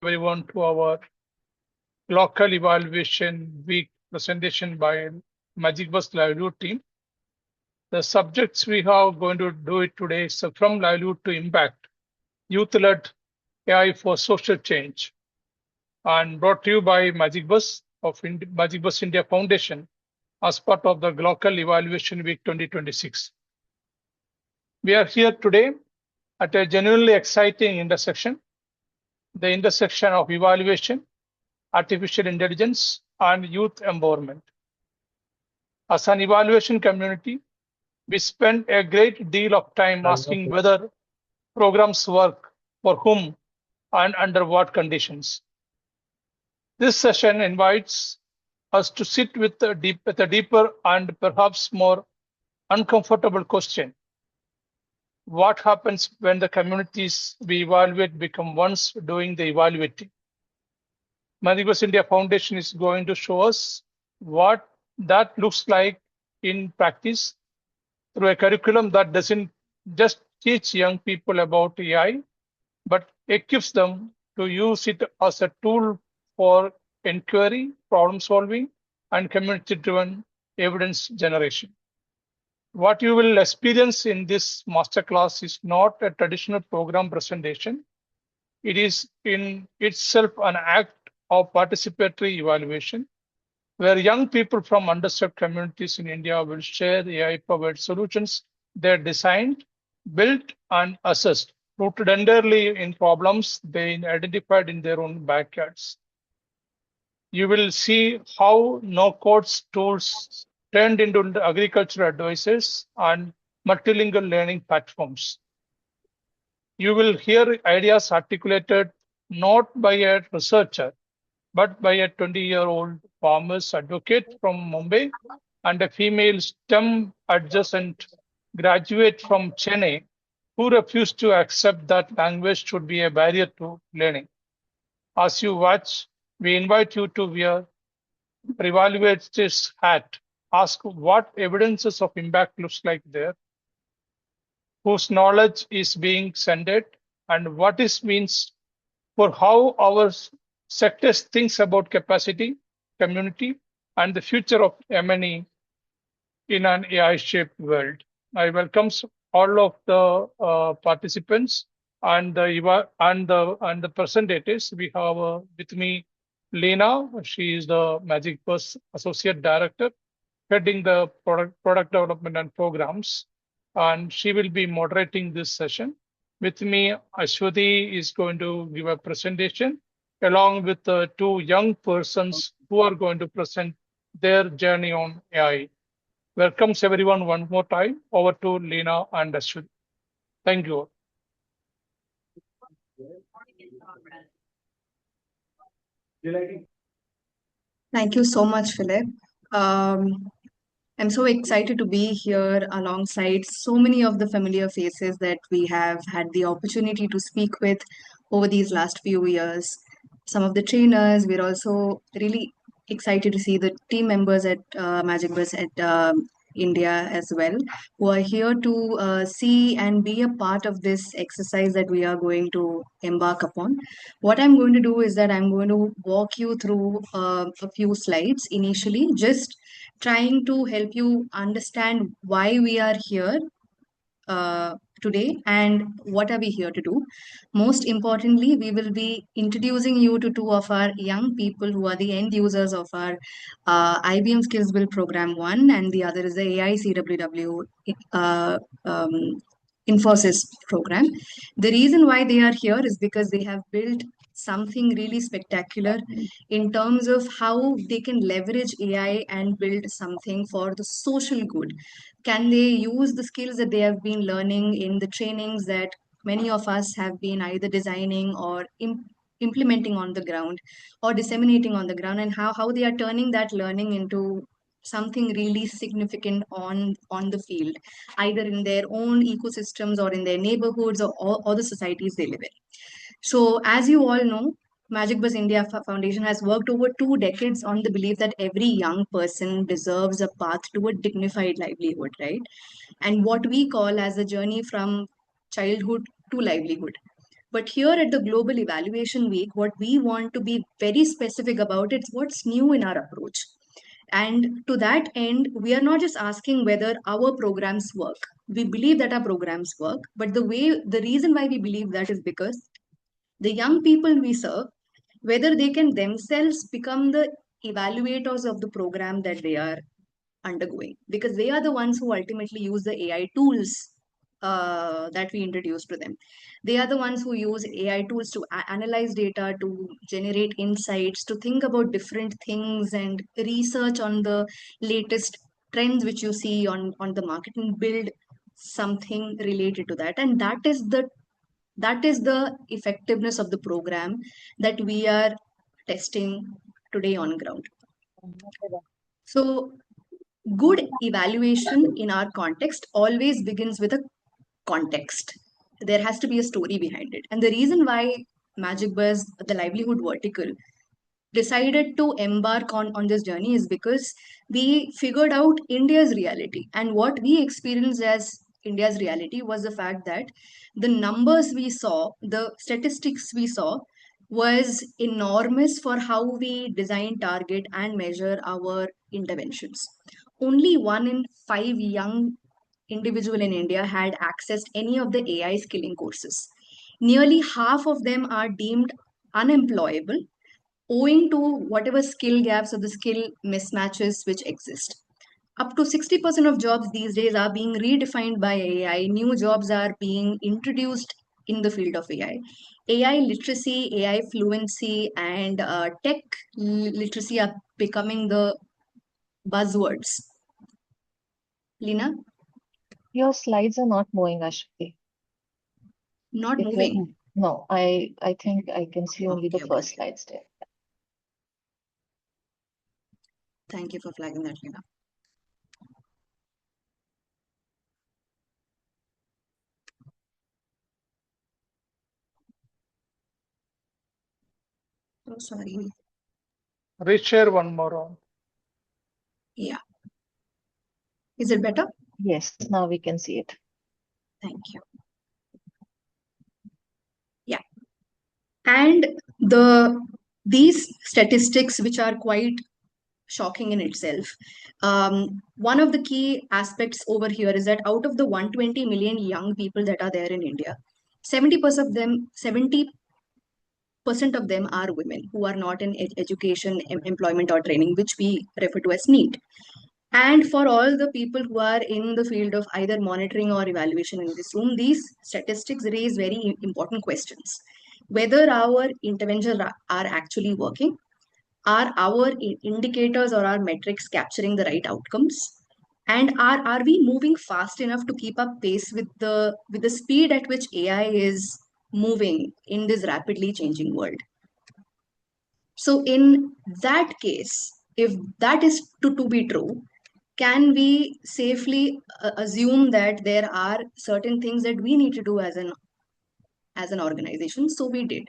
everyone to our Glocal Evaluation Week presentation by Magic Bus Livelihood team. The subjects we are going to do it today is from livelihood to impact, youth-led AI for social change, and brought to you by Magic Bus of Magic Bus India Foundation as part of the Glocal Evaluation Week 2026. We are here today at a genuinely exciting intersection, the intersection of evaluation, artificial intelligence, and youth empowerment. As an evaluation community, we spend a great deal of time asking whether programs work for whom and under what conditions. This session invites us to sit with a deeper and perhaps more uncomfortable question. What happens when the communities we evaluate become ones doing the evaluating? Magic Bus India Foundation is going to show us what that looks like in practice through a curriculum that doesn't just teach young people about AI, but equips them to use it as a tool for enquiry, problem solving, and community-driven evidence generation. What you will experience in this masterclass is not a traditional program presentation. It is in itself an act of participatory evaluation, where young people from underserved communities in India will share AI-powered solutions they designed, built, and assessed, rooted entirely in problems they identified in their own backyards. You will see how no-code tools turned into agricultural advisors and multilingual learning platforms. You will hear ideas articulated not by a researcher, but by a 20-year-old farmer's advocate from Mumbai and a female STEM adjacent graduate from Chennai who refused to accept that language should be a barrier to learning. As you watch, we invite you to wear evaluator's hat, ask what evidences of impact looks like there, whose knowledge is being centered, and what this means for how our sectors thinks about capacity, community, and the future of M&E in an AI-shaped world. I welcome all of the participants and the presenters. We have with me Lena. She is the Magic Bus Associate Director, heading the product development and programs, and she will be moderating this session. With me, Ashwati is going to give a presentation along with two young persons who are going to present their journey on AI. Welcomes everyone one more time. Over to Lena and Ashwati. Thank you. Thank you so much, Philip. I'm so excited to be here alongside so many of the familiar faces that we have had the opportunity to speak with over these last few years. Some of the trainers, we're also really excited to see the team members at Magic Bus at India as well, who are here to see and be a part of this exercise that we are going to embark upon. What I'm going to do is that I'm going to walk you through a few slides initially, just trying to help you understand why we are here today and what are we here to do. Most importantly, we will be introducing you to two of our young people who are the end users of our IBM Skills Build Program 1, and the other is the AI CWW Infosys program. The reason why they are here is because they have built something really spectacular in terms of how they can leverage AI and build something for the social good. Can they use the skills that they have been learning in the trainings that many of us have been either designing or implementing on the ground or disseminating on the ground, and how they are turning that learning into something really significant on the field, either in their own ecosystems or in their neighborhoods or the societies they live in. So as you all know, Magic Bus India Foundation has worked over 2 decades on the belief that every young person deserves a path to a dignified livelihood, right? And what we call as a journey from childhood to livelihood. But here at the Global Evaluation Week, what we want to be very specific about is what's new in our approach. And to that end, we are not just asking whether our programs work. We believe that our programs work, but the reason why we believe that is because the young people we serve, whether they can themselves become the evaluators of the program that they are undergoing, because they are the ones who ultimately use the AI tools that we introduce to them. They are the ones who use AI tools to analyze data, to generate insights, to think about different things and research on the latest trends which you see on the market and build something related to that. And that is the effectiveness of the program that we are testing today on ground. So good evaluation in our context always begins with a context. There has to be a story behind it. And the reason why Magic Buzz, the livelihood vertical, decided to embark on this journey is because we figured out India's reality. And what we experienced as India's reality was the fact that the numbers we saw, the statistics we saw, was enormous for how we design, target, and measure our interventions. Only 1 in 5 young individual in India had accessed any of the AI skilling courses. Nearly half of them are deemed unemployable owing to whatever skill gaps or the skill mismatches which exist. Up to 60% of jobs these days are being redefined by AI. New jobs are being introduced in the field of AI. AI literacy, AI fluency, and tech literacy are becoming the buzzwords. Lina, Your slides are not moving, Ashwati. not If you're, moving. no, I think I can see only the Okay, okay. first slides there. Thank you for flagging that, Lina. Oh, sorry. Reshare one more round. Yeah. Is it better? Yes, now we can see it. Thank you. Yeah. And these statistics, which are quite shocking in itself, one of the key aspects over here is that out of the 120 million young people that are there in India, 70% of them are women who are not in education, employment, or training, which we refer to as NEET. And for all the people who are in the field of either monitoring or evaluation in this room, these statistics raise very important questions. Whether our interventions are actually working, are our indicators or our metrics capturing the right outcomes? And are we moving fast enough to keep up pace with the speed at which AI is moving in this rapidly changing world? So in that case, if that is to be true, can we safely assume that there are certain things that we need to do as an organization? So we did.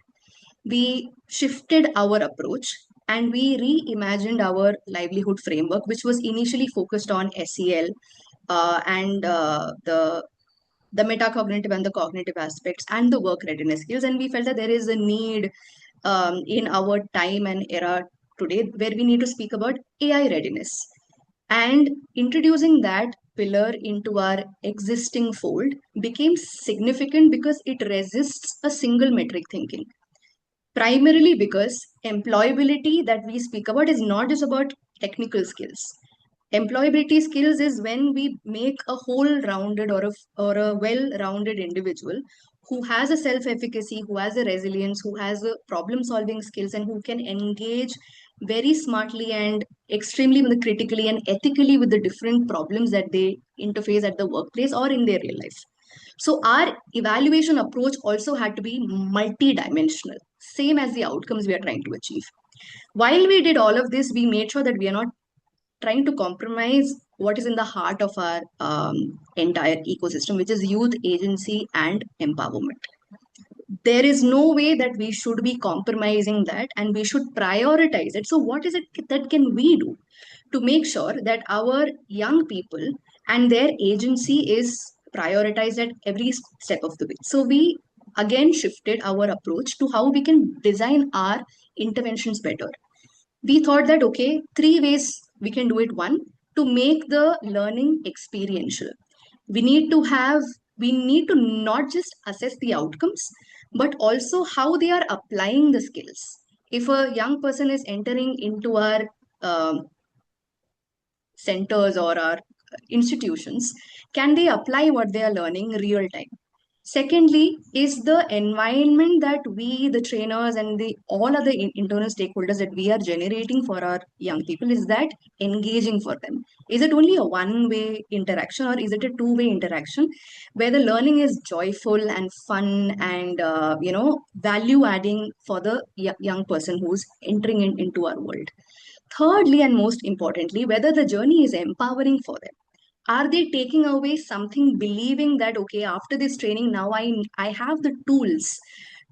We shifted our approach and we reimagined our livelihood framework, which was initially focused on SEL and the metacognitive and the cognitive aspects and the work readiness skills. And we felt that there is a need in our time and era today where we need to speak about AI readiness. And introducing that pillar into our existing fold became significant because it resists a single metric thinking. Primarily because employability that we speak about is not just about technical skills. Employability skills is when we make a whole rounded or a well rounded individual who has a self efficacy, who has a resilience, who has a problem solving skills, and who can engage very smartly and extremely critically and ethically with the different problems that they interface at the workplace or in their real life. So our evaluation approach also had to be multi-dimensional, same as the outcomes we are trying to achieve. While we did all of this, we made sure that we are not trying to compromise what is in the heart of our entire ecosystem, which is youth agency and empowerment. There is no way that we should be compromising that, and we should prioritize it. So what is it that can we do to make sure that our young people and their agency is prioritized at every step of the way? So we again shifted our approach to how we can design our interventions better. We thought that, okay, three ways we can do it. One, to make the learning experiential. We need to have, we need to not just assess the outcomes, but also how they are applying the skills. If a young person is entering into our um, centers or our institutions, can they apply what they are learning real time? Secondly, is the environment that we, the trainers and the all other internal stakeholders that we are generating for our young people, is that engaging for them? Is it only a one-way interaction, or is it a two-way interaction where the learning is joyful and fun and value adding for the young person who's entering into our world? Thirdly, and most importantly, whether the journey is empowering for them. Are they taking away something believing that, okay, after this training, now I have the tools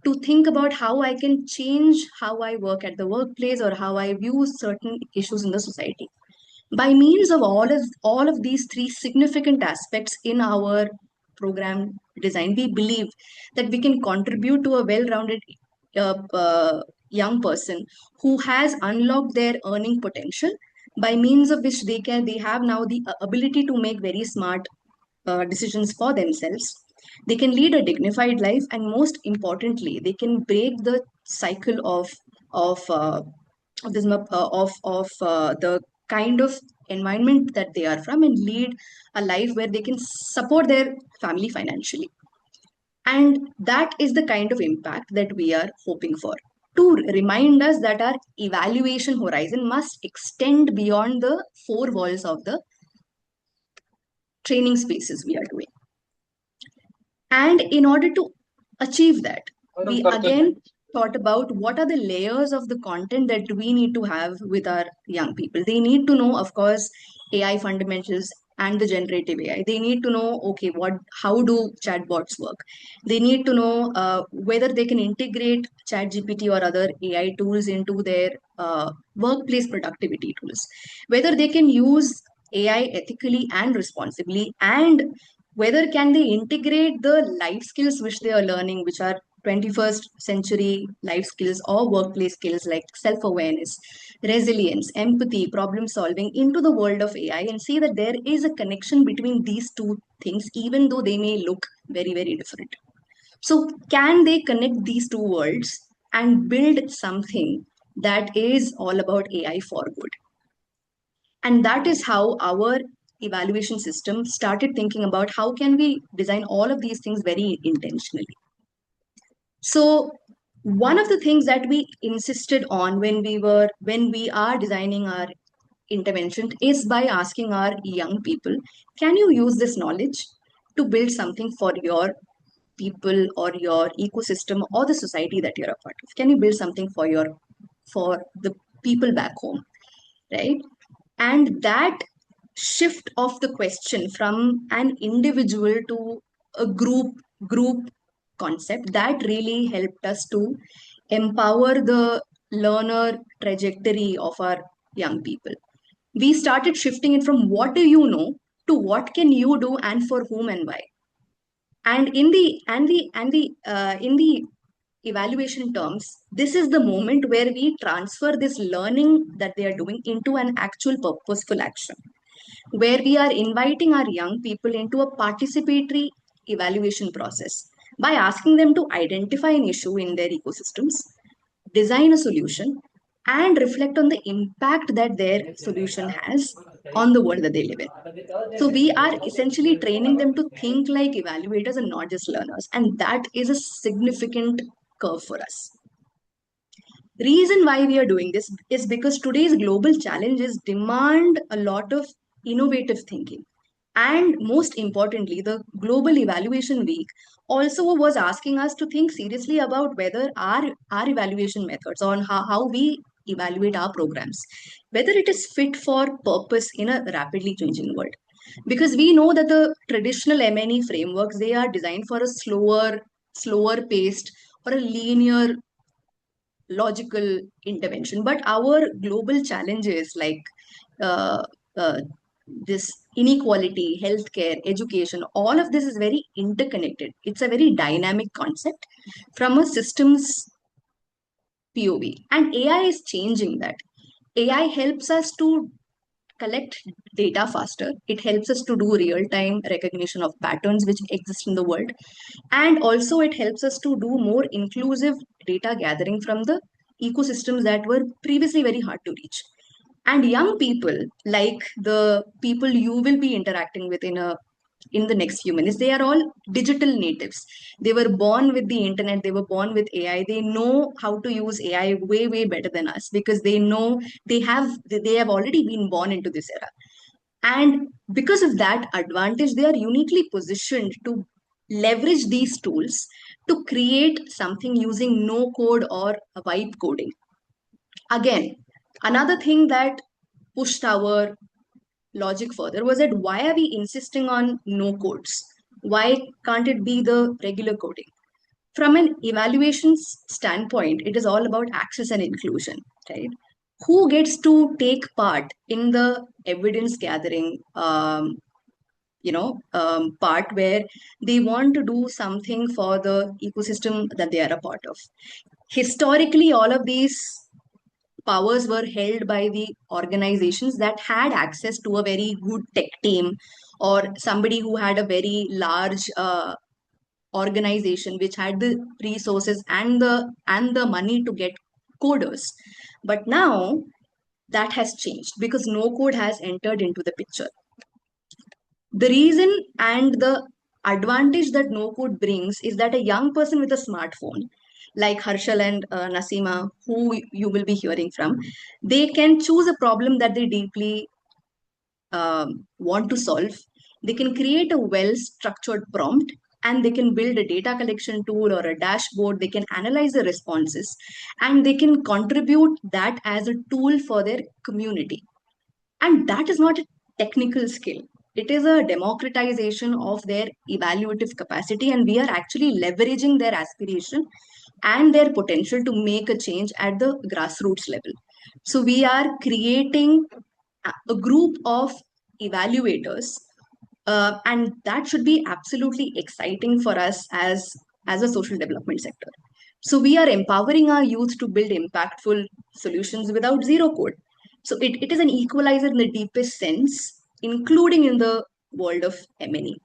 to think about how I can change how I work at the workplace or how I view certain issues in the society? By means of all of these three significant aspects in our program design, we believe that we can contribute to a well-rounded young person who has unlocked their earning potential, by means of which they have now the ability to make very smart decisions for themselves. They can lead a dignified life, and most importantly, they can break the cycle of this the kind of environment that they are from, and lead a life where they can support their family financially. And that is the kind of impact that we are hoping for, to remind us that our evaluation horizon must extend beyond the four walls of the training spaces we are doing. And in order to achieve that, we again thought about what are the layers of the content that we need to have with our young people. They need to know, of course, AI fundamentals and the generative AI. They need to know, okay, how do chatbots work? They need to know whether they can integrate ChatGPT or other AI tools into their workplace productivity tools, whether they can use AI ethically and responsibly, and whether can they integrate the life skills which they are learning, which are 21st century life skills or workplace skills like self-awareness, resilience, empathy, problem solving, into the world of AI, and see that there is a connection between these two things, even though they may look very, very different. So can they connect these two worlds and build something that is all about AI for good? And that is how our evaluation system started thinking about how can we design all of these things very intentionally. So one of the things that we insisted on when we are designing our intervention is by asking our young people, can you use this knowledge to build something for your people or your ecosystem or the society that you're a part of? Can you build something for the people back home, right? And that shift of the question from an individual to a group concept, that really helped us to empower the learner trajectory of our young people. We started shifting it from what do you know to what can you do and for whom and why. And in the evaluation terms, this is the moment where we transfer this learning that they are doing into an actual purposeful action, where we are inviting our young people into a participatory evaluation process by asking them to identify an issue in their ecosystems, design a solution, and reflect on the impact that their solution has on the world that they live in. So we are essentially training them to think like evaluators and not just learners. And that is a significant curve for us. Reason why we are doing this is because today's global challenges demand a lot of innovative thinking. And most importantly, the Global Evaluation Week also was asking us to think seriously about whether our evaluation methods on how we evaluate our programs, whether it is fit for purpose in a rapidly changing world. Because we know that the traditional MNE frameworks, they are designed for a slower paced or a linear logical intervention. But our global challenges like uh, uh, this inequality, healthcare, education, all of this is very interconnected. It's a very dynamic concept from a systems POV. And AI is changing that. AI helps us to collect data faster. It helps us to do real time recognition of patterns which exist in the world. And also, it helps us to do more inclusive data gathering from the ecosystems that were previously very hard to reach. And young people, like the people you will be interacting with in the next few minutes, they are all digital natives. They were born with the internet, they were born with AI. They know how to use AI way better than us, because they know they have already been born into this era. And because of that advantage, they are uniquely positioned to leverage these tools to create something using no code or vibe coding. Again, another thing that pushed our logic further was that why are we insisting on no codes? Why can't it be the regular coding? From an evaluations standpoint, it is all about access and inclusion, right? Who gets to take part in the evidence gathering part where they want to do something for the ecosystem that they are a part of? Historically, all of these powers were held by the organizations that had access to a very good tech team, or somebody who had a very large organization which had the resources and the money to get coders. But now that has changed because no code has entered into the picture. The reason and the advantage that no code brings is that a young person with a smartphone, like Harshal and Nasima, who you will be hearing from, they can choose a problem that they deeply want to solve. They can create a well structured prompt, and they can build a data collection tool or a dashboard. They can analyze the responses, and they can contribute that as a tool for their community. And that is not a technical skill. It is a democratization of their evaluative capacity, and we are actually leveraging their aspiration and their potential to make a change at the grassroots level. So, we are creating a group of evaluators, and that should be absolutely exciting for us as a social development sector. So we are empowering our youth to build impactful solutions without zero code. So it is an equalizer in the deepest sense, including in the world of M&E.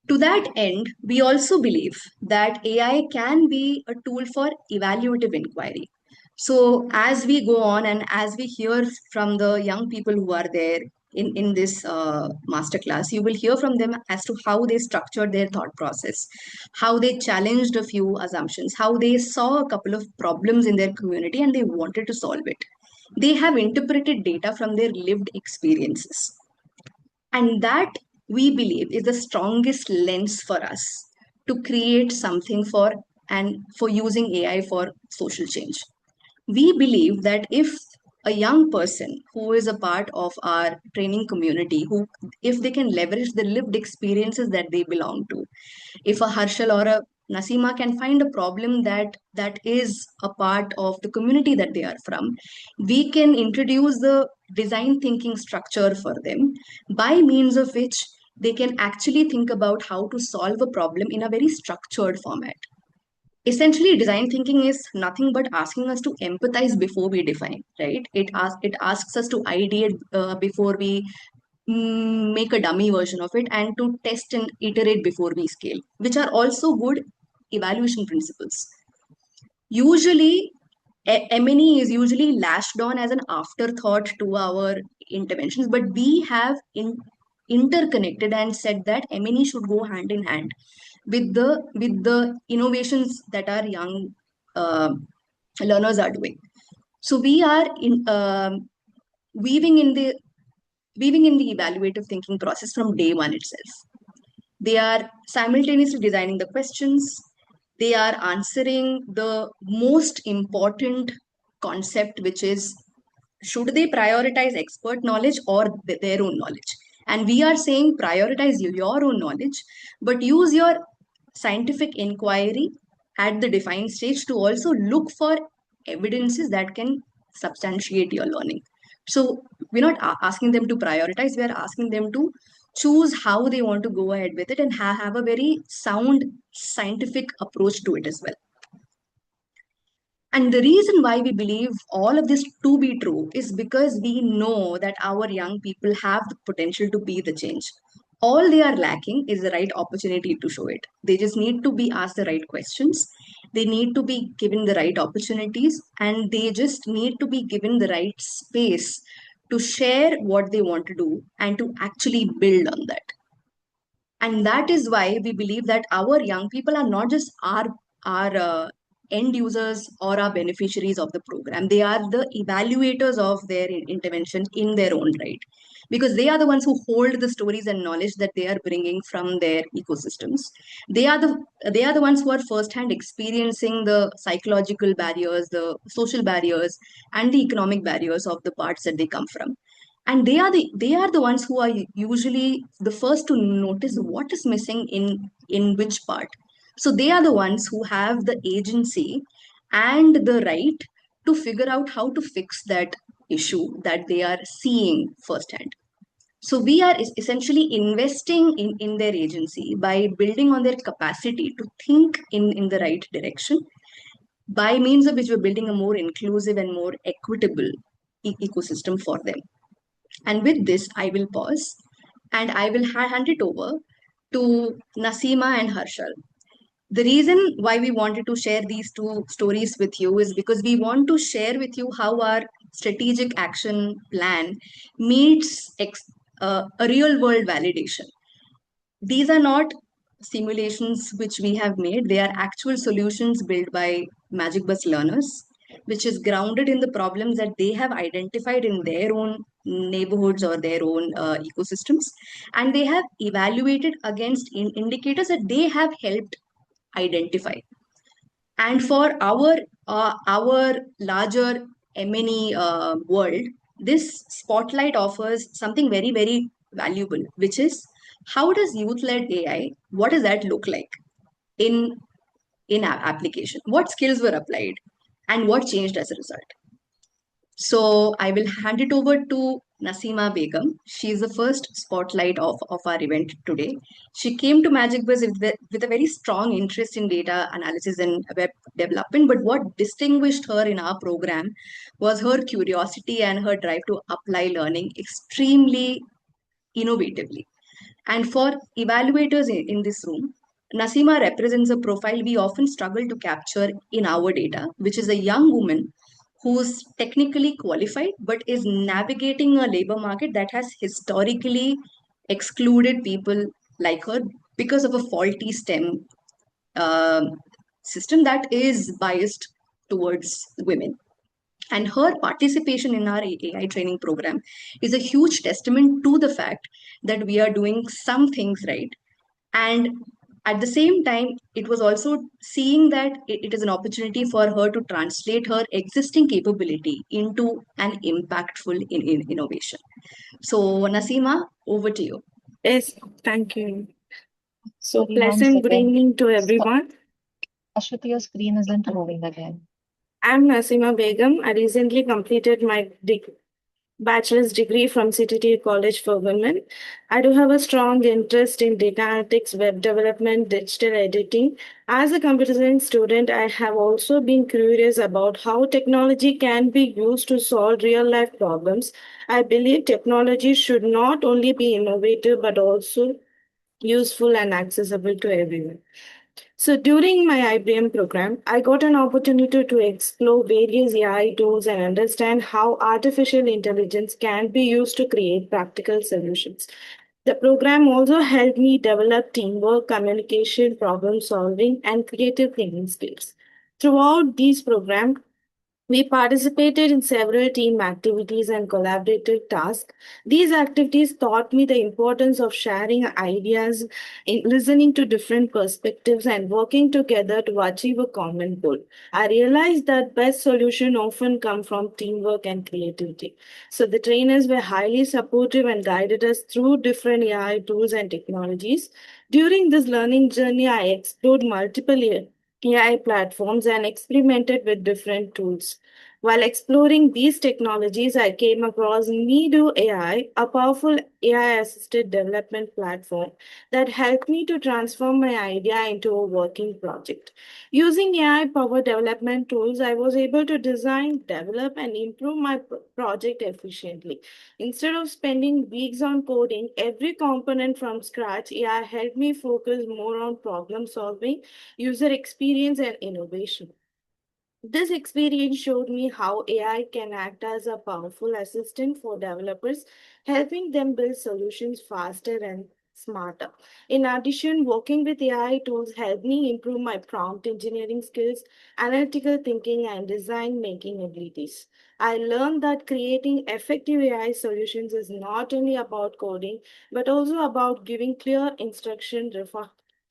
To that end, we also believe that AI can be a tool for evaluative inquiry. So, as we go on and as we hear from the young people who are there in this masterclass, you will hear from them as to how they structured their thought process, how they challenged a few assumptions, how they saw a couple of problems in their community and they wanted to solve it. They have interpreted data from their lived experiences. And that, we believe, is the strongest lens for us to create something for using AI for social change. We believe that if a young person who is a part of our training community, who if they can leverage the lived experiences that they belong to, if a Harshal or a Nasima can find a problem that is a part of the community that they are from, we can introduce the design thinking structure for them, by means of which they can actually think about how to solve a problem in a very structured format. Essentially, design thinking is nothing but asking us to empathize before we define, right? It asks us to ideate before we make a dummy version of it, and to test and iterate before we scale, which are also good evaluation principles. Usually, M&E is usually lashed on as an afterthought to our interventions, but we have interconnected and said that M&E should go hand in hand with the innovations that our young uh, learners are doing. So we are weaving in the weaving in the evaluative thinking process from day one itself. They are simultaneously designing the questions, they are answering the most important concept, which is, should they prioritize expert knowledge or their own knowledge? And we are saying prioritize your own knowledge, but use your scientific inquiry at the defined stage to also look for evidences that can substantiate your learning. So we're not asking them to prioritize, we're asking them to choose how they want to go ahead with it and have a very sound scientific approach to it as well. And the reason why we believe all of this to be true is because we know that our young people have the potential to be the change. All they are lacking is the right opportunity to show it. They just need to be asked the right questions. They need to be given the right opportunities, and they just need to be given the right space to share what they want to do and to actually build on that. And that is why we believe that our young people are not just our end users or our beneficiaries of the program. They are the evaluators of their intervention in their own right, because they are the ones who hold the stories and knowledge that they are bringing from their ecosystems. They are the ones who are firsthand experiencing the psychological barriers, the social barriers, and the economic barriers of the parts that they come from. And they are the ones who are usually the first to notice what is missing in which part. So they are the ones who have the agency and the right to figure out how to fix that issue that they are seeing firsthand. So we are essentially investing in their agency by building on their capacity to think in the right direction, by means of which we're building a more inclusive and more equitable ecosystem for them. And with this, I will pause and I will hand it over to Nasima and Harshal. The reason why we wanted to share these two stories with you is because we want to share with you how our strategic action plan meets a real world validation. These are not simulations which we have made, they are actual solutions built by Magic Bus learners, which is grounded in the problems that they have identified in their own neighborhoods or their own ecosystems. And they have evaluated against indicators that they have helped identify. And for our larger M&E world, this spotlight offers something very, very valuable, which is how does youth-led AI, what does that look like in application? What skills were applied and what changed as a result? So I will hand it over to Nasima Begum. She is the first spotlight of our event today. She came to Magic Buzz with a very strong interest in data analysis and web development. But what distinguished her in our program was her curiosity and her drive to apply learning extremely innovatively. And for evaluators in this room, Nasima represents a profile we often struggle to capture in our data, which is a young woman who's technically qualified but is navigating a labor market that has historically excluded people like her because of a faulty STEM um system that is biased towards women. And her participation in our AI training program is a huge testament to the fact that we are doing some things right. And at the same time, it was also seeing that it is an opportunity for her to translate her existing capability into an impactful innovation. So, Nasima, over to you. Yes, thank you. So Sorry, one pleasant good second. evening to So, everyone. Ashwati, your screen isn't moving again. I'm Nasima Begum. I recently completed my bachelor's degree from CTT College for Women. I do have a strong interest in data analytics, web development, digital editing. As a computer science student, I have also been curious about how technology can be used to solve real life problems. I believe technology should not only be innovative but also useful and accessible to everyone. So during my IBM program, I got an opportunity to explore various AI tools and understand how artificial intelligence can be used to create practical solutions. The program also helped me develop teamwork, communication, problem solving, and creative thinking skills. Throughout these programs, we participated in several team activities and collaborative tasks. These activities taught me the importance of sharing ideas, in listening to different perspectives, and working together to achieve a common goal. I realized that best solutions often come from teamwork and creativity. So the trainers were highly supportive and guided us through different AI tools and technologies. During this learning journey, I explored multiple AI platforms and experimented with different tools. While exploring these technologies, I came across Medo AI, a powerful AI assisted development platform that helped me to transform my idea into a working project. Using AI powered development tools, I was able to design, develop, and improve my project efficiently. Instead of spending weeks on coding every component from scratch, AI helped me focus more on problem solving, user experience, and innovation. This experience showed me how AI can act as a powerful assistant for developers, helping them build solutions faster and smarter. In addition, working with AI tools helped me improve my prompt engineering skills, analytical thinking, and design making abilities. I learned that creating effective AI solutions is not only about coding, but also about giving clear instruction,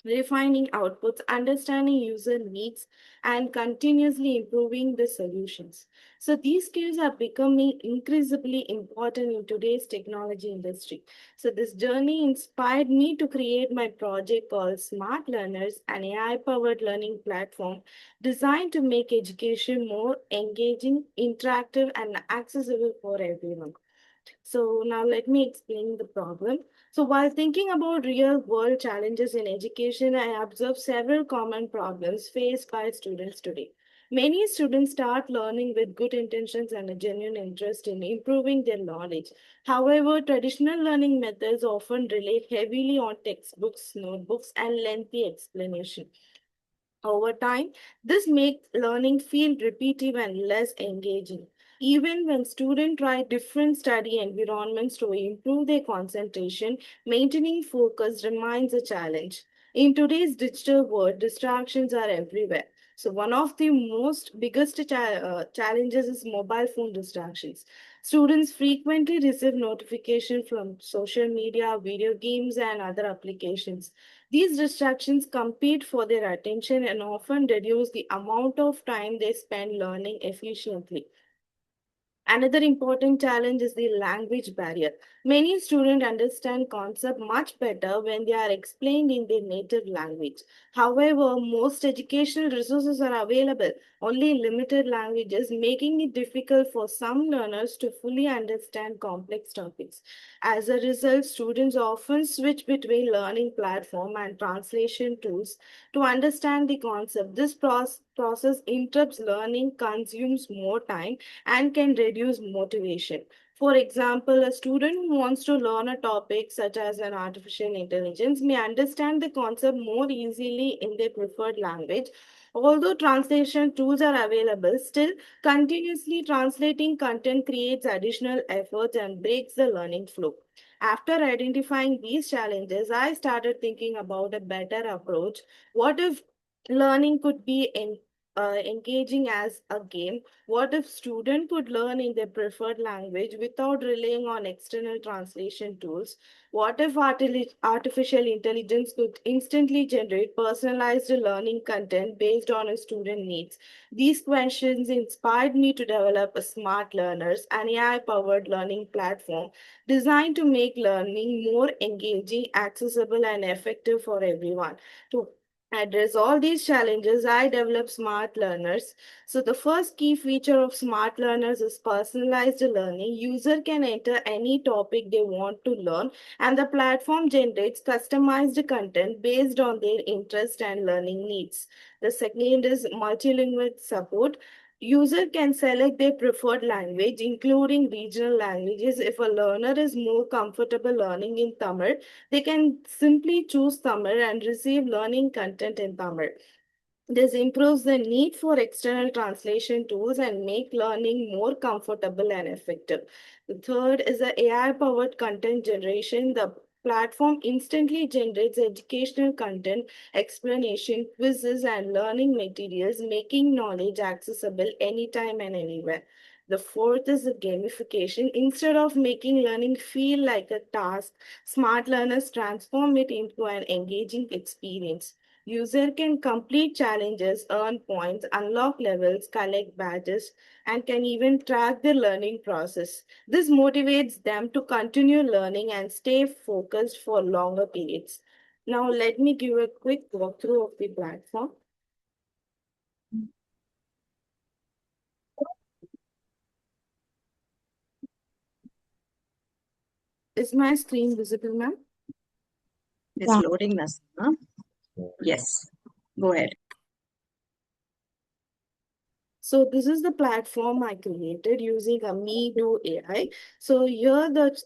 refining outputs, understanding user needs, and continuously improving the solutions. So these skills are becoming increasingly important in today's technology industry. So this journey inspired me to create my project called Smart Learners, an AI-powered learning platform designed to make education more engaging, interactive, and accessible for everyone. So now let me explain the problem. So while thinking about real world challenges in education, I observed several common problems faced by students today. Many students start learning with good intentions and a genuine interest in improving their knowledge. However, traditional learning methods often rely heavily on textbooks, notebooks, and lengthy explanation. Over time, this makes learning feel repetitive and less engaging. Even when students try different study environments to improve their concentration, maintaining focus remains a challenge. In today's digital world, distractions are everywhere. So one of the most biggest challenges is mobile phone distractions. Students frequently receive notifications from social media, video games, and other applications. These distractions compete for their attention and often reduce the amount of time they spend learning efficiently. Another important challenge is the language barrier. Many students understand concepts much better when they are explained in their native language. However, most educational resources are available only in limited languages, making it difficult for some learners to fully understand complex topics. As a result, students often switch between learning platform and translation tools to understand the concept. This process interrupts learning, consumes more time, and can reduce motivation. For example, a student who wants to learn a topic such as an artificial intelligence may understand the concept more easily in their preferred language. Although translation tools are available, still continuously translating content creates additional efforts and breaks the learning flow. After identifying these challenges, I started thinking about a better approach. What if learning could be engaging as a game? What if students could learn in their preferred language without relying on external translation tools? What if artificial intelligence could instantly generate personalized learning content based on a student needs? These questions inspired me to develop a Smart Learners, an AI-powered learning platform designed to make learning more engaging, accessible, and effective for everyone. To address all these challenges, I developed Smart Learners. So the first key feature of Smart Learners is personalized learning. User can enter any topic they want to learn, and the platform generates customized content based on their interest and learning needs. The second is multilingual support. User can select their preferred language, including regional languages. If a learner is more comfortable learning in Tamil, they can simply choose Tamil and receive learning content in Tamil. This improves the need for external translation tools and make learning more comfortable and effective. The third is the AI-powered content generation. The platform instantly generates educational content, explanation, quizzes, and learning materials, making knowledge accessible anytime and anywhere. The fourth is the gamification. Instead of making learning feel like a task, smart learners transform it into an engaging experience. User can complete challenges, earn points, unlock levels, collect badges, and can even track their learning process. This motivates them to continue learning and stay focused for longer periods. Now, let me give a quick walkthrough of the platform. Is my screen visible, ma'am? It's loading, Nasima. Yes, go ahead. So this is the platform I created using a Me Do AI. So here the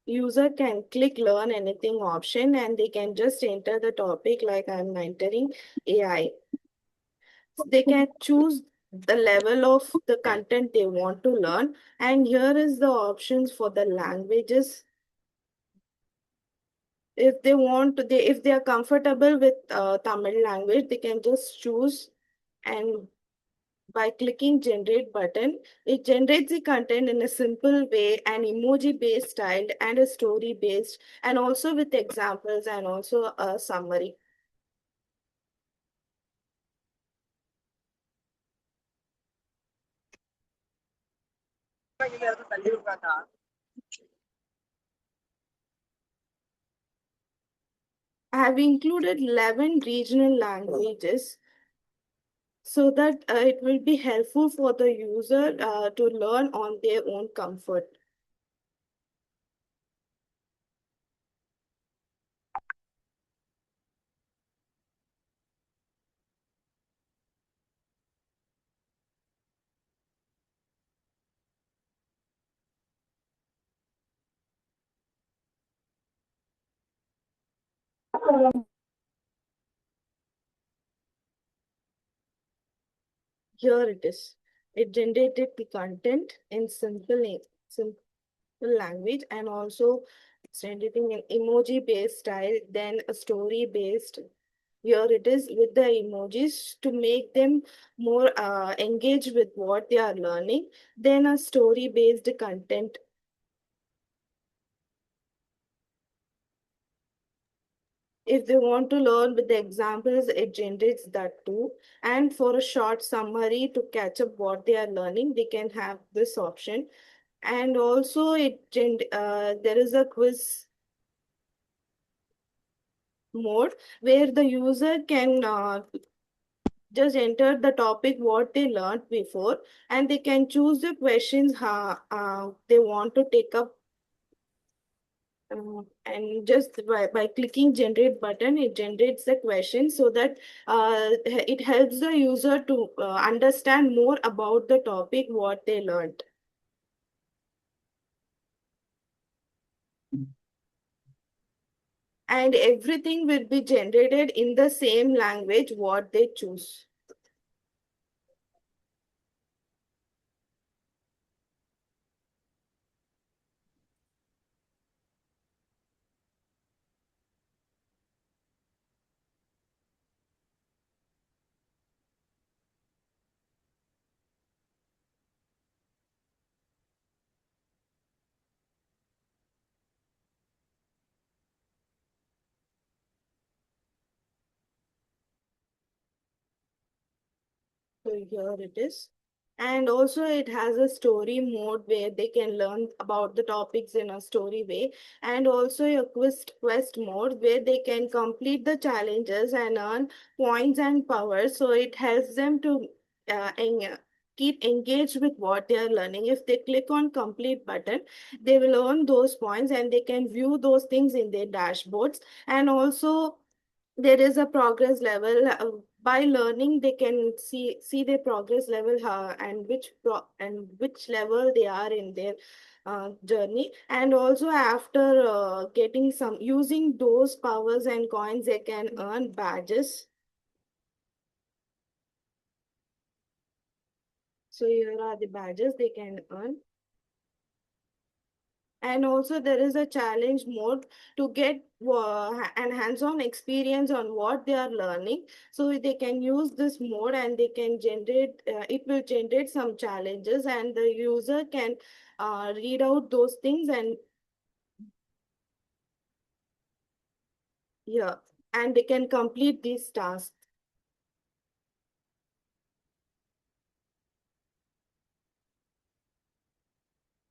user can click learn anything option and they can just enter the topic like I'm entering AI. They can choose the level of the content they want to learn, and here is the options for the languages. If they want to, if they are comfortable with Tamil language, they can just choose, and by clicking generate button, it generates the content in a simple way, an emoji based style and a story based, and also with examples and also a summary. I have included 11 regional languages so that it will be helpful for the user to learn on their own comfort. Here it is. It generated the content in simple language, and also it's generating an emoji based style, then a story based. Here it is with the emojis to make them more engaged with what they are learning, then a story based content. If they want to learn with the examples, it generates that too. And for a short summary to catch up what they are learning, they can have this option. And also there is a quiz mode where the user can just enter the topic what they learned before, and they can choose the questions they want to take up. And just by clicking generate button, it generates the question so that it helps the user to understand more about the topic what they learned. And everything will be generated in the same language what they choose. So here it is. And also it has a story mode where they can learn about the topics in a story way. And also a quest mode where they can complete the challenges and earn points and powers. So it helps them to keep engaged with what they are learning. If they click on complete button, they will earn those points and they can view those things in their dashboards. And also there is a progress level. By learning they can see their progress level, and which level they are in their journey. And also after getting some using those powers and coins, they can earn badges. So here are the badges they can earn. And also there is a challenge mode to get an hands-on experience on what they are learning. So they can use this mode and they can generate it will generate some challenges, and the user can read out those things and yeah, and they can complete these tasks.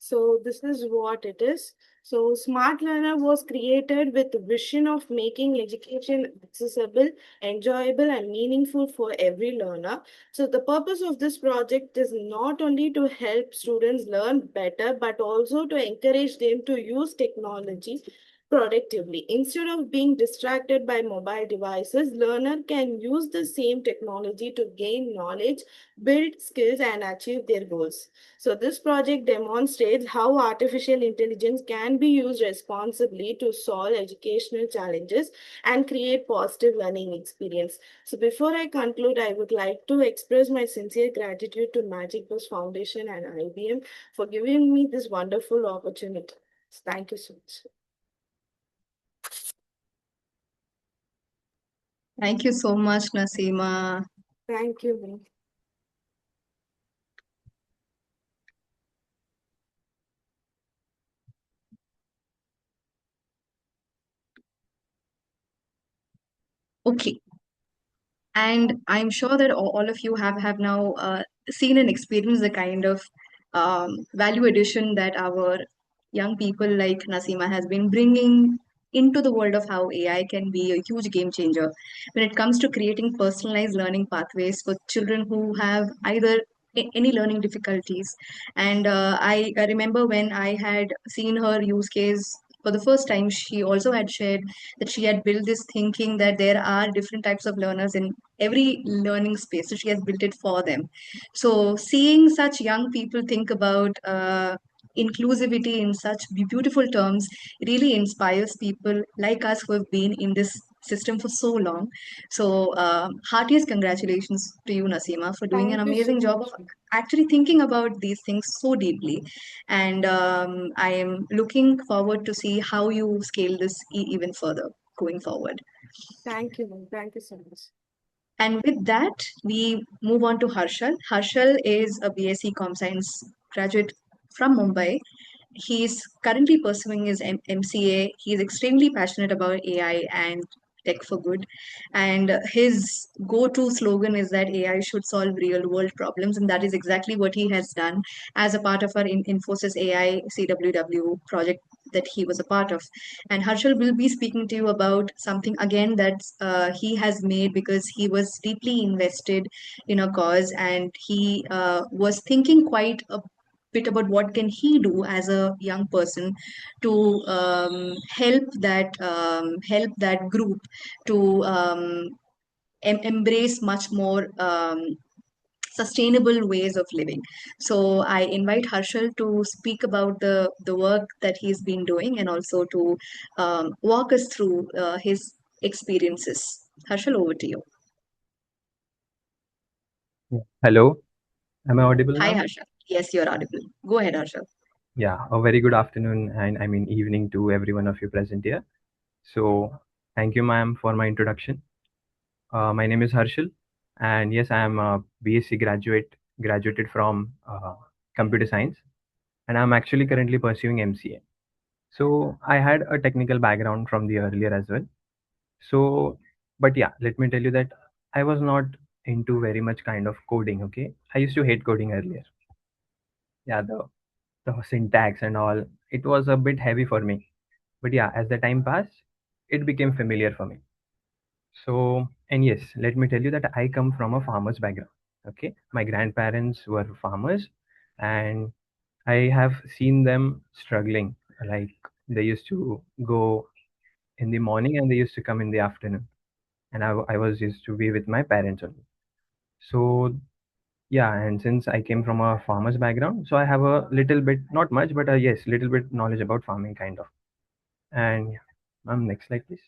So this is what it is. So Smart Learner was created with the vision of making education accessible, enjoyable, and meaningful for every learner. So the purpose of this project is not only to help students learn better, but also to encourage them to use technology productively. Instead of being distracted by mobile devices, learner can use the same technology to gain knowledge, build skills, and achieve their goals. So this project demonstrates how artificial intelligence can be used responsibly to solve educational challenges and create positive learning experience. So before I conclude, I would like to express my sincere gratitude to Magic Bus Foundation and IBM for giving me this wonderful opportunity. Thank you so much. Thank you so much, Nasima. Thank you. Okay. And I'm sure that all of you have now seen and experienced the kind of value addition that our young people like Nasima has been bringing into the world of how AI can be a huge game changer when it comes to creating personalized learning pathways for children who have either any learning difficulties. And I remember when I had seen her use case for the first time, she also had shared that she had built this thinking that there are different types of learners in every learning space. So she has built it for them. So seeing such young people think about inclusivity in such beautiful terms really inspires people like us who have been in this system for so long. So heartiest congratulations to you, Nasima, for doing an Thank you so amazing job of much. actually thinking about these things so deeply. And I am looking forward to see how you scale this even further going forward. Thank you. Thank you so much. And with that, we move on to Harshal. Harshal is a BSc Com Science graduate from Mumbai. He's currently pursuing his MCA. He's extremely passionate about AI and tech for good. And his go to slogan is that AI should solve real world problems. And that is exactly what he has done as a part of our Infosys AI CWW project that he was a part of. And Harshal will be speaking to you about something again that he has made because he was deeply invested in a cause, and he was thinking quite a bit about what can he do as a young person to help that group to embrace much more sustainable ways of living. So I invite Harshal to speak about the work that he's been doing and also to walk us through his experiences. Harshal, over to you. Yeah. Hello, am I audible Hi, now? Harshal. Yes, you're audible. Go ahead, Harshal. Yeah, a very good afternoon and I mean evening to every one of you present here. So, thank you, ma'am, for my introduction. My name is Harshal, and yes, I am a BSc graduated from computer science, and I'm actually currently pursuing MCA. So, I had a technical background from the earlier as well. So, but yeah, let me tell you that I was not into very much kind of coding. Okay, I used to hate coding earlier. Yeah, the syntax and all, it was a bit heavy for me. But yeah, as the time passed, it became familiar for me. So, and yes, let me tell you that I come from a farmer's background. Okay, my grandparents were farmers, and I have seen them struggling. Like they used to go in the morning and they used to come in the afternoon, and I was used to be with my parents only. So yeah, and since I came from a farmer's background, so I have a little bit, not much, but yes, little bit knowledge about farming kind of. And yeah, next slide, please.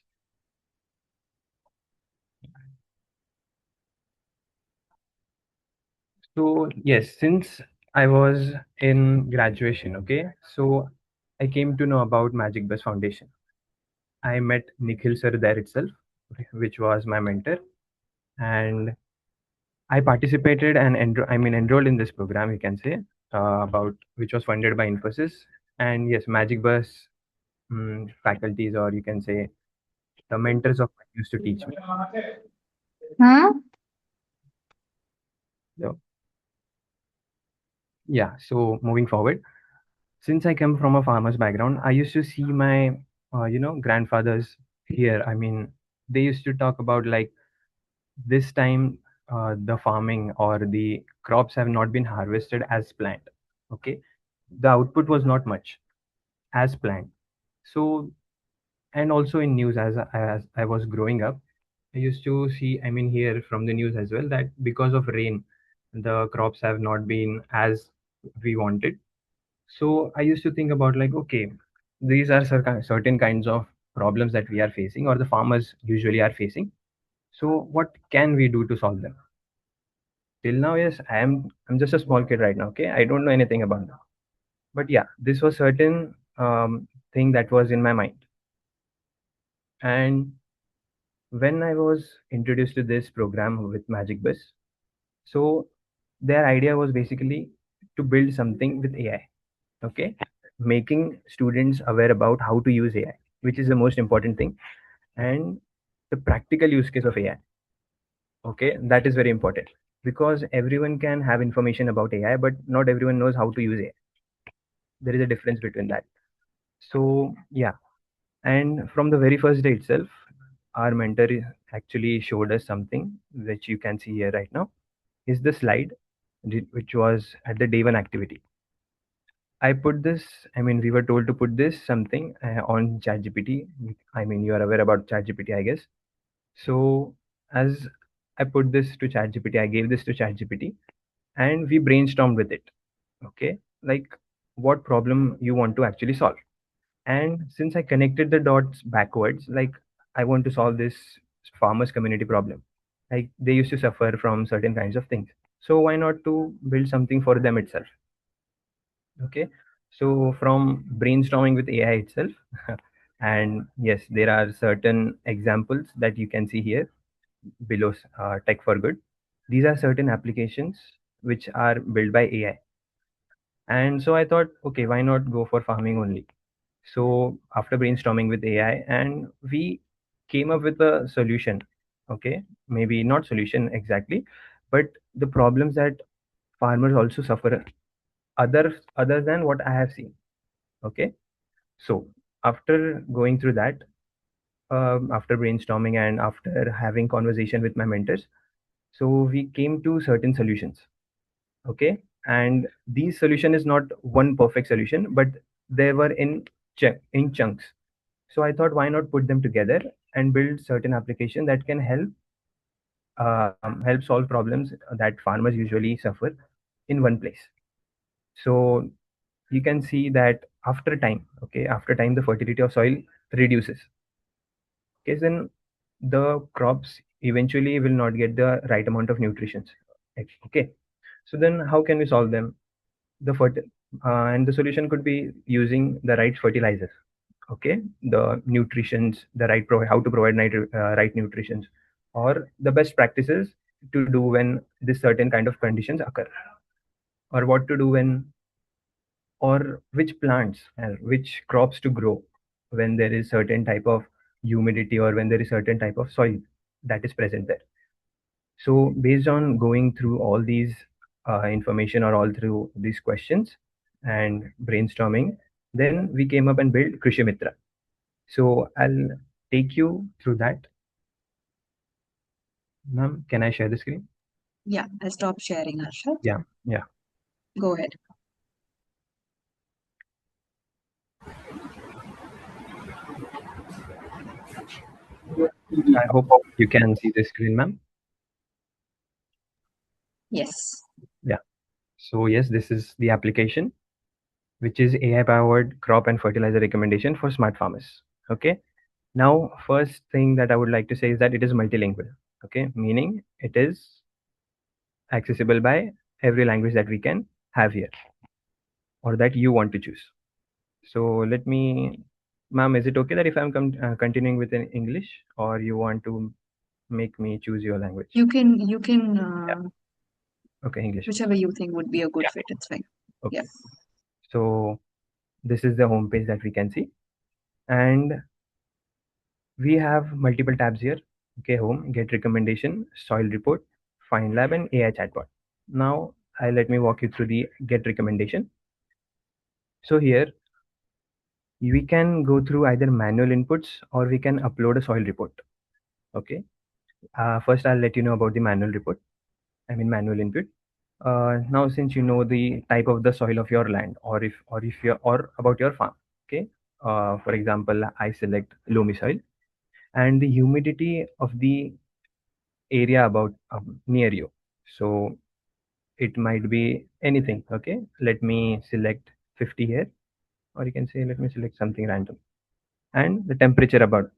So yes, since I was in graduation, okay, so I came to know about Magic Bus Foundation. I met Nikhil sir there itself, which was my mentor, and I participated and enrolled in this program. You can say about which was funded by Infosys, and yes, Magic Bus faculties, or you can say the mentors of mine used to teach me. Huh? So, yeah, so moving forward. since I come from a farmer's background, I used to see my, grandfathers here. I mean, they used to talk about like this time the farming or the crops have not been harvested as planned. Okay, the output was not much as planned. So, and also in news as I was growing up, I used to see, I mean, hear from the news as well that because of rain, the crops have not been as we wanted. So I used to think about like, okay, these are certain kinds of problems that we are facing or the farmers usually are facing. So what can we do to solve them? Till now, yes, I'm just a small kid right now. Okay, I don't know anything about them. But yeah, this was certain thing that was in my mind. And when I was introduced to this program with Magic Bus, so their idea was basically to build something with AI. Okay, making students aware about how to use AI, which is the most important thing, and the practical use case of AI. Okay, that is very important because everyone can have information about AI, but not everyone knows how to use AI. There is a difference between that. So yeah, and from the very first day itself, our mentor actually showed us something which you can see here right now. Is the slide which was at the day one activity. I put this, I mean, we were told to put this something on ChatGPT. I mean, you are aware about ChatGPT, I guess. So, as I put this to ChatGPT, I gave this to ChatGPT and we brainstormed with it. Okay. Like, what problem you want to actually solve. And since I connected the dots backwards, like, I want to solve this farmers community problem. Like, they used to suffer from certain kinds of things. So, why not to build something for them itself? Okay, so from brainstorming with AI itself, and yes, there are certain examples that you can see here below. Tech for Good. These are certain applications which are built by AI, and so I thought, okay, why not go for farming only? So after brainstorming with AI, and we came up with a solution. Okay, maybe not solution exactly, but the problems that farmers also suffer other than what I have seen. Okay, so after going through that, after brainstorming and after having conversation with my mentors, so we came to certain solutions. Okay, and these solution is not one perfect solution, but they were in chunks. So I thought, why not put them together and build certain application that can help solve problems that farmers usually suffer in one place. So you can see that after time, okay, after time the fertility of soil reduces. Okay, then the crops eventually will not get the right amount of nutrition. Okay, so then how can we solve them? And the solution could be using the right fertilizers. Okay, the nutritions, the how to provide right nutritions, or the best practices to do when this certain kind of conditions occur, or what to do when, or which plants and which crops to grow when there is certain type of humidity or when there is certain type of soil that is present there. So based on going through all these information or all through these questions and brainstorming, then we came up and built Krishi Mitra. So I'll take you through that. Ma'am, can I share the screen? Yeah, I'll stop sharing, Harshad. Yeah. Go ahead. I hope you can see the screen, ma'am. Yes. Yeah. So yes, this is the application, which is AI-powered crop and fertilizer recommendation for smart farmers. Okay. Now, first thing that I would like to say is that it is multilingual. Okay, meaning it is accessible by every language that we can have here or that you want to choose. So let me, ma'am, is it okay that if I'm continuing with an English or you want to make me choose your language? You can Yeah. Okay, English. whichever you think would be a good Yeah. fit, it's fine. Okay. Yeah. So this is the home page that we can see. And we have multiple tabs here. Okay, home, get recommendation, soil report, find lab, and AI chatbot. Now, let me walk you through the get recommendation. So here we can go through either manual inputs or we can upload a soil report. Okay. First, I'll let you know about the manual report. Manual input. Now, since you know the type of the soil of your land, or if you're or about your farm, okay. For example, I select loamy soil, and the humidity of the area about near you. So it might be anything. Okay, let me select 50 here, or you can say let me select something random, and the temperature about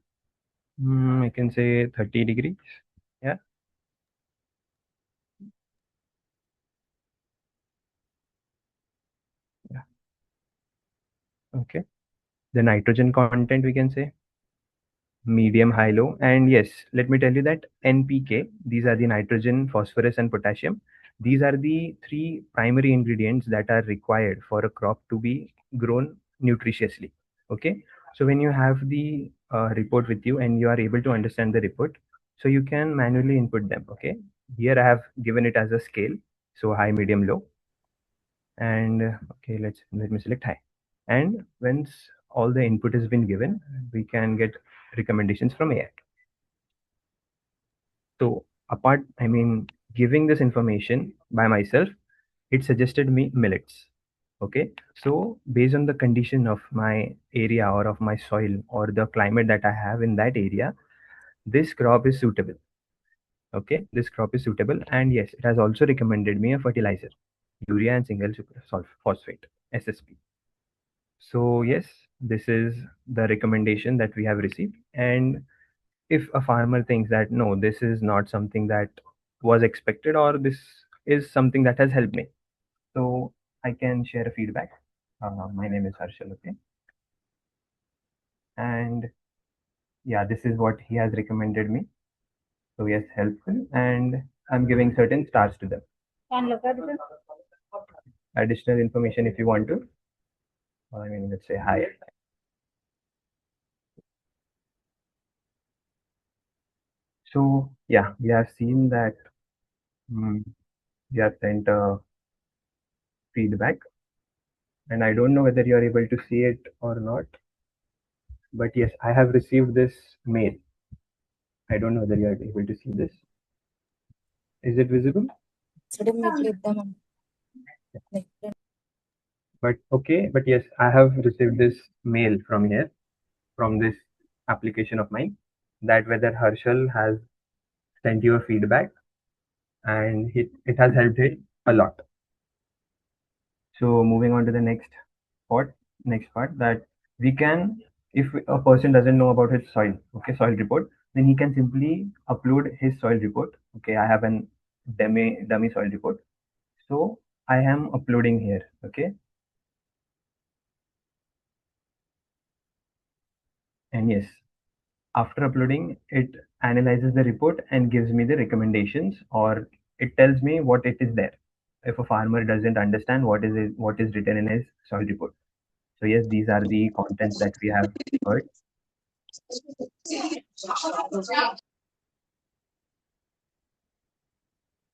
I can say 30 degrees. Yeah. Yeah. Okay. The nitrogen content we can say medium, high, low. And yes, let me tell you that NPK, these are the nitrogen, phosphorus, and potassium. These are the three primary ingredients that are required for a crop to be grown nutritiously. Okay. So when you have the report with you and you are able to understand the report, so you can manually input them. Okay. Here I have given it as a scale. So high, medium, low. And okay, let me select high. And once all the input has been given, we can get recommendations from AI. So giving this information by myself, it suggested me millets. Okay, so based on the condition of my area or of my soil or the climate that I have in that area, this crop is suitable. Okay, this crop is suitable, and yes, it has also recommended me a fertilizer, urea and single super phosphate, SSP. So yes, this is the recommendation that we have received. And if a farmer thinks that no, this is not something that was expected, or this is something that has helped me, so I can share a feedback. My name is Harshal, okay? And yeah, this is what he has recommended me. So yes, helpful, and I'm giving certain stars to them. Additional information if you want to. Let's say hi. So yeah, we have seen that we have sent a feedback, and I don't know whether you are able to see it or not, but yes, I have received this mail. I don't know whether you are able to see this. Is it visible? But okay, but yes, I have received this mail from here, from this application of mine, that whether Harshal has sent you a feedback, and it has helped it a lot. So moving on to the next part, that we can, if a person doesn't know about his soil, okay, soil report, then he can simply upload his soil report. Okay, I have an dummy soil report, so I am uploading here. Okay, and yes, after uploading, it analyzes the report and gives me the recommendations, or it tells me what it is there if a farmer doesn't understand what is written in his soil report. So yes, these are the contents that we have heard.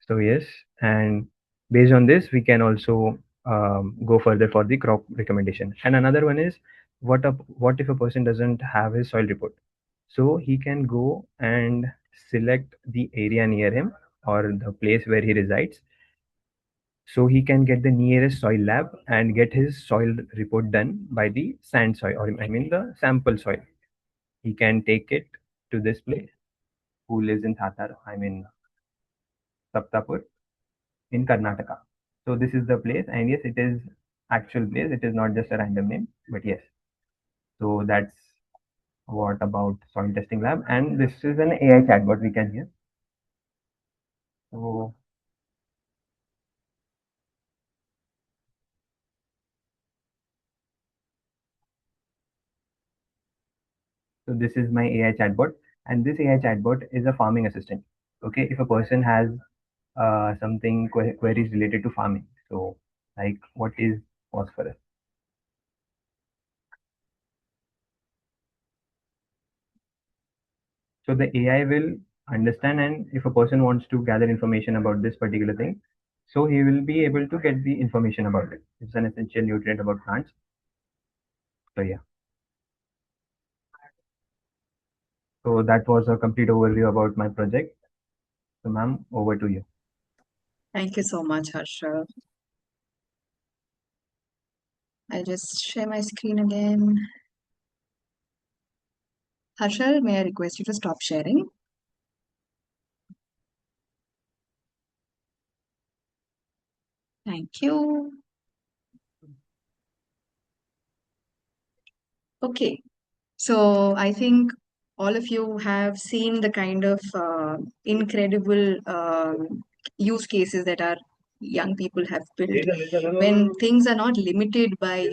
So yes, and based on this, we can also go further for the crop recommendation. And another one is, what if a person doesn't have his soil report? So he can go and select the area near him or the place where he resides. So he can get the nearest soil lab and get his soil report done by the sand soil, or the sample soil. He can take it to this place, who lives in Saptapur in Karnataka. So this is the place, and yes, it is actual place. It is not just a random name, but yes. So that's what about soil testing lab, and this is an AI chatbot we can hear. So this is my AI chatbot, and this AI chatbot is a farming assistant. Okay, if a person has something queries related to farming, so like what is phosphorus? So the AI will understand, and if a person wants to gather information about this particular thing, so he will be able to get the information about it. It's an essential nutrient about plants. So yeah. So that was a complete overview about my project. So ma'am, over to you. Thank you so much, Harsha. I'll just share my screen again. Harshal, may I request you to stop sharing? Thank you. Okay, so I think all of you have seen the kind of incredible use cases that our young people have built when things are not limited by,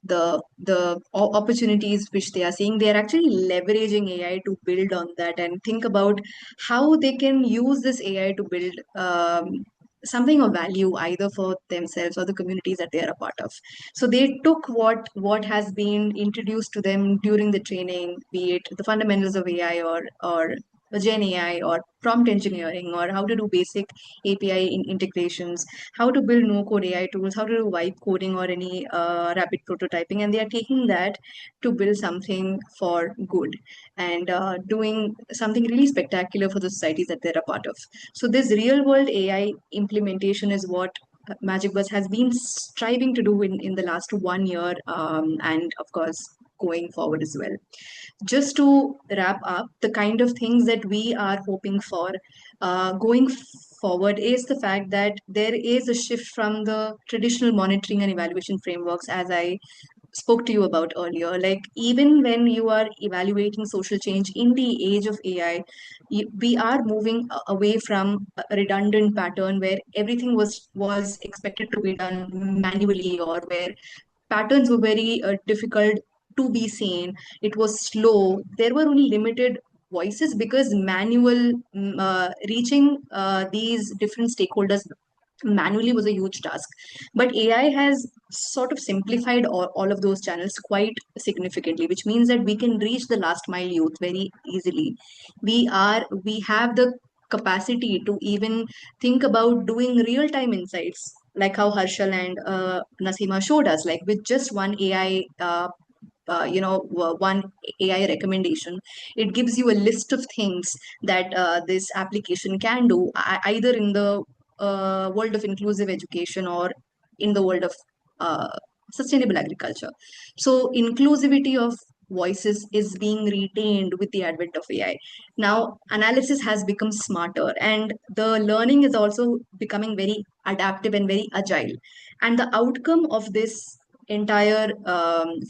the opportunities which they are seeing. They are actually leveraging AI to build on that and think about how they can use this AI to build something of value either for themselves or the communities that they are a part of. So they took what has been introduced to them during the training, be it the fundamentals of AI or the Gen AI or prompt engineering or how to do basic API integrations, how to build no code AI tools, how to do vibe coding or any rapid prototyping, and they are taking that to build something for good and doing something really spectacular for the societies that they're a part of. So this real world AI implementation is what Magic Bus has been striving to do in the last 1 year, and of course going forward as well. Just to wrap up, the kind of things that we are hoping for going forward is the fact that there is a shift from the traditional monitoring and evaluation frameworks, as I spoke to you about earlier. Like, even when you are evaluating social change in the age of AI, we are moving away from a redundant pattern where everything was expected to be done manually, or where patterns were very difficult to be seen. It was slow. There were only limited voices because manual reaching these different stakeholders manually was a huge task. But AI has sort of simplified all of those channels quite significantly, which means that we can reach the last mile youth very easily. We have the capacity to even think about doing real time insights, like how Harshal and Nasima showed us, like with just one AI one AI recommendation, it gives you a list of things that this application can do, either in the world of inclusive education or in the world of uh, sustainable agriculture. So inclusivity of voices is being retained with the advent of AI. Now analysis has become smarter, and the learning is also becoming very adaptive and very agile. And the outcome of this entire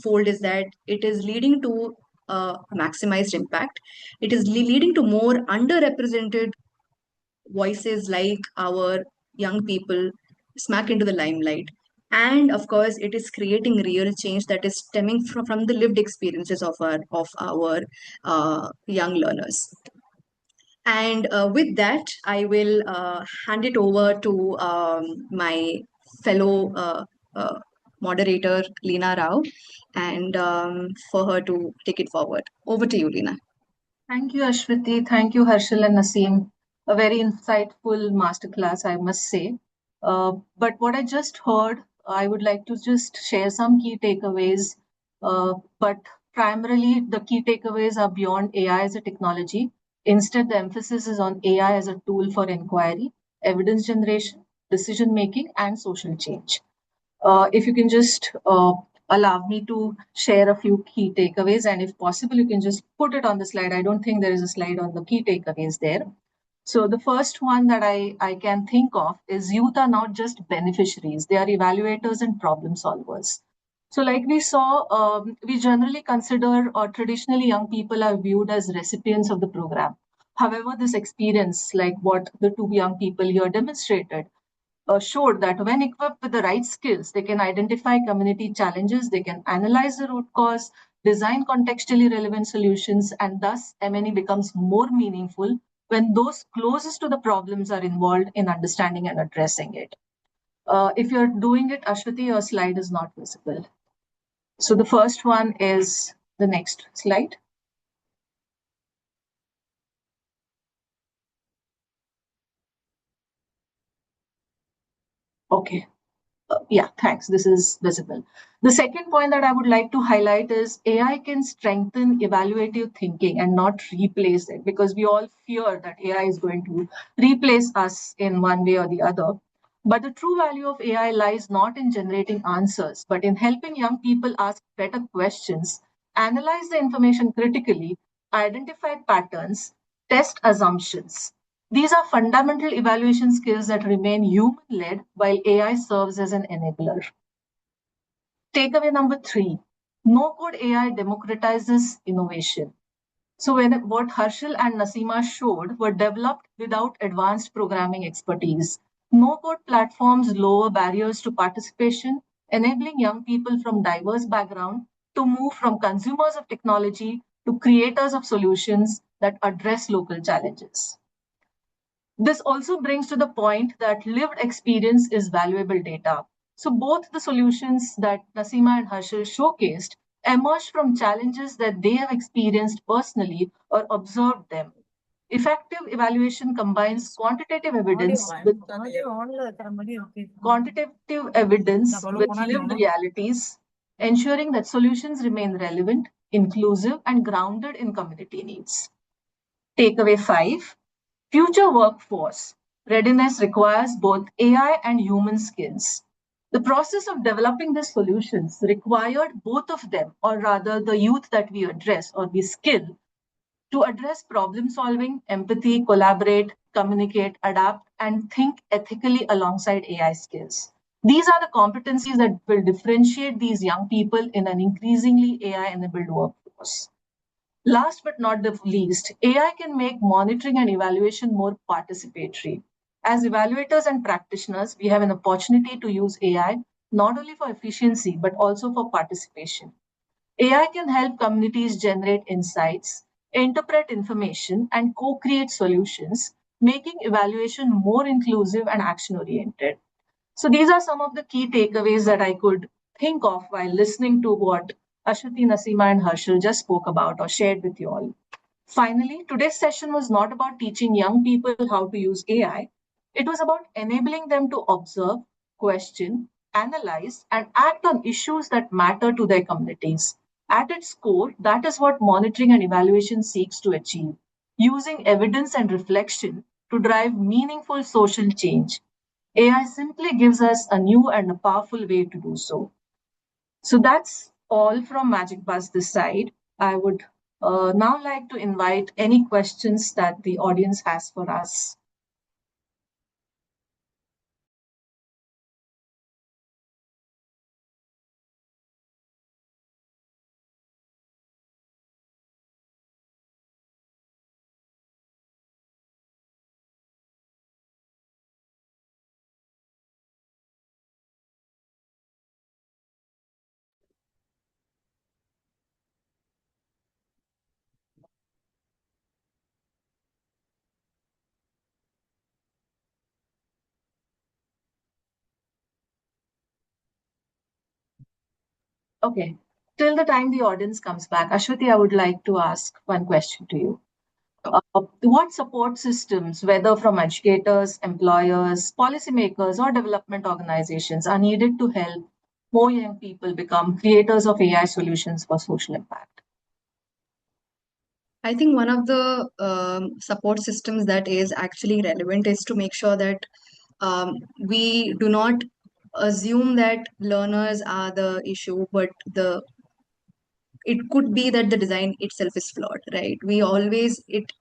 fold is that it is leading to maximized impact. It is leading to more underrepresented voices like our young people smack into the limelight. And of course, it is creating real change that is stemming from the lived experiences of our young learners. And with that, I will hand it over to my fellow moderator, Leena Rao, and for her to take it forward. Over to you, Leena. Thank you, Ashwati. Thank you, Harshal and Naseem. A very insightful masterclass, I must say. But what I just heard, I would like to just share some key takeaways. But primarily, the key takeaways are beyond AI as a technology. Instead, the emphasis is on AI as a tool for inquiry, evidence generation, decision making, and social change. If you can just allow me to share a few key takeaways, and if possible, you can just put it on the slide. I don't think there is a slide on the key takeaways there. So the first one that I can think of is youth are not just beneficiaries, they are evaluators and problem solvers. So like we saw, we generally consider or traditionally young people are viewed as recipients of the program. However, this experience, like what the two young people here demonstrated, showed that when equipped with the right skills, they can identify community challenges, they can analyze the root cause, design contextually relevant solutions, and thus M&E becomes more meaningful when those closest to the problems are involved in understanding and addressing it. If you're doing it, Ashwati, your slide is not visible. So the first one is the next slide. Okay. Yeah, thanks. This is visible. The second point that I would like to highlight is AI can strengthen evaluative thinking and not replace it, because we all fear that AI is going to replace us in one way or the other. But the true value of AI lies not in generating answers, but in helping young people ask better questions, analyze the information critically, identify patterns, test assumptions. These are fundamental evaluation skills that remain human led while AI serves as an enabler. Takeaway number 3, no code AI democratizes innovation. So, what Harshal and Nasima showed were developed without advanced programming expertise. No code platforms lower barriers to participation, enabling young people from diverse backgrounds to move from consumers of technology to creators of solutions that address local challenges. This also brings to the point that lived experience is valuable data. So, both the solutions that Nasima and Harshal showcased emerge from challenges that they have experienced personally or observed them. Effective evaluation combines quantitative evidence with lived realities, ensuring that solutions remain relevant, inclusive, and grounded in community needs. Takeaway 5, future workforce readiness requires both AI and human skills. The process of developing these solutions required both of them, or rather, the youth that we address or we skill, to address problem solving, empathy, collaborate, communicate, adapt, and think ethically alongside AI skills. These are the competencies that will differentiate these young people in an increasingly AI enabled workforce. Last but not the least, AI can make monitoring and evaluation more participatory. As evaluators and practitioners, we have an opportunity to use AI not only for efficiency but also for participation. AI can help communities generate insights, interpret information, and co create solutions, making evaluation more inclusive and action oriented. So, these are some of the key takeaways that I could think of while listening to what Ashwati, Nasima, and Harshal just spoke about or shared with you all. Finally, today's session was not about teaching young people how to use AI. It was about enabling them to observe, question, analyze, and act on issues that matter to their communities. At its core, that is what monitoring and evaluation seeks to achieve, using evidence and reflection to drive meaningful social change. AI simply gives us a new and a powerful way to do so. So that's all from Magic Buzz this side. I would now like to invite any questions that the audience has for us. Okay. Till the time the audience comes back, Ashwati, I would like to ask one question to you. What support systems, whether from educators, employers, policymakers, or development organizations, are needed to help more young people become creators of AI solutions for social impact? I think one of the support systems that is actually relevant is to make sure that we do not assume that learners are the issue, but the it could be that the design itself is flawed, right? We always it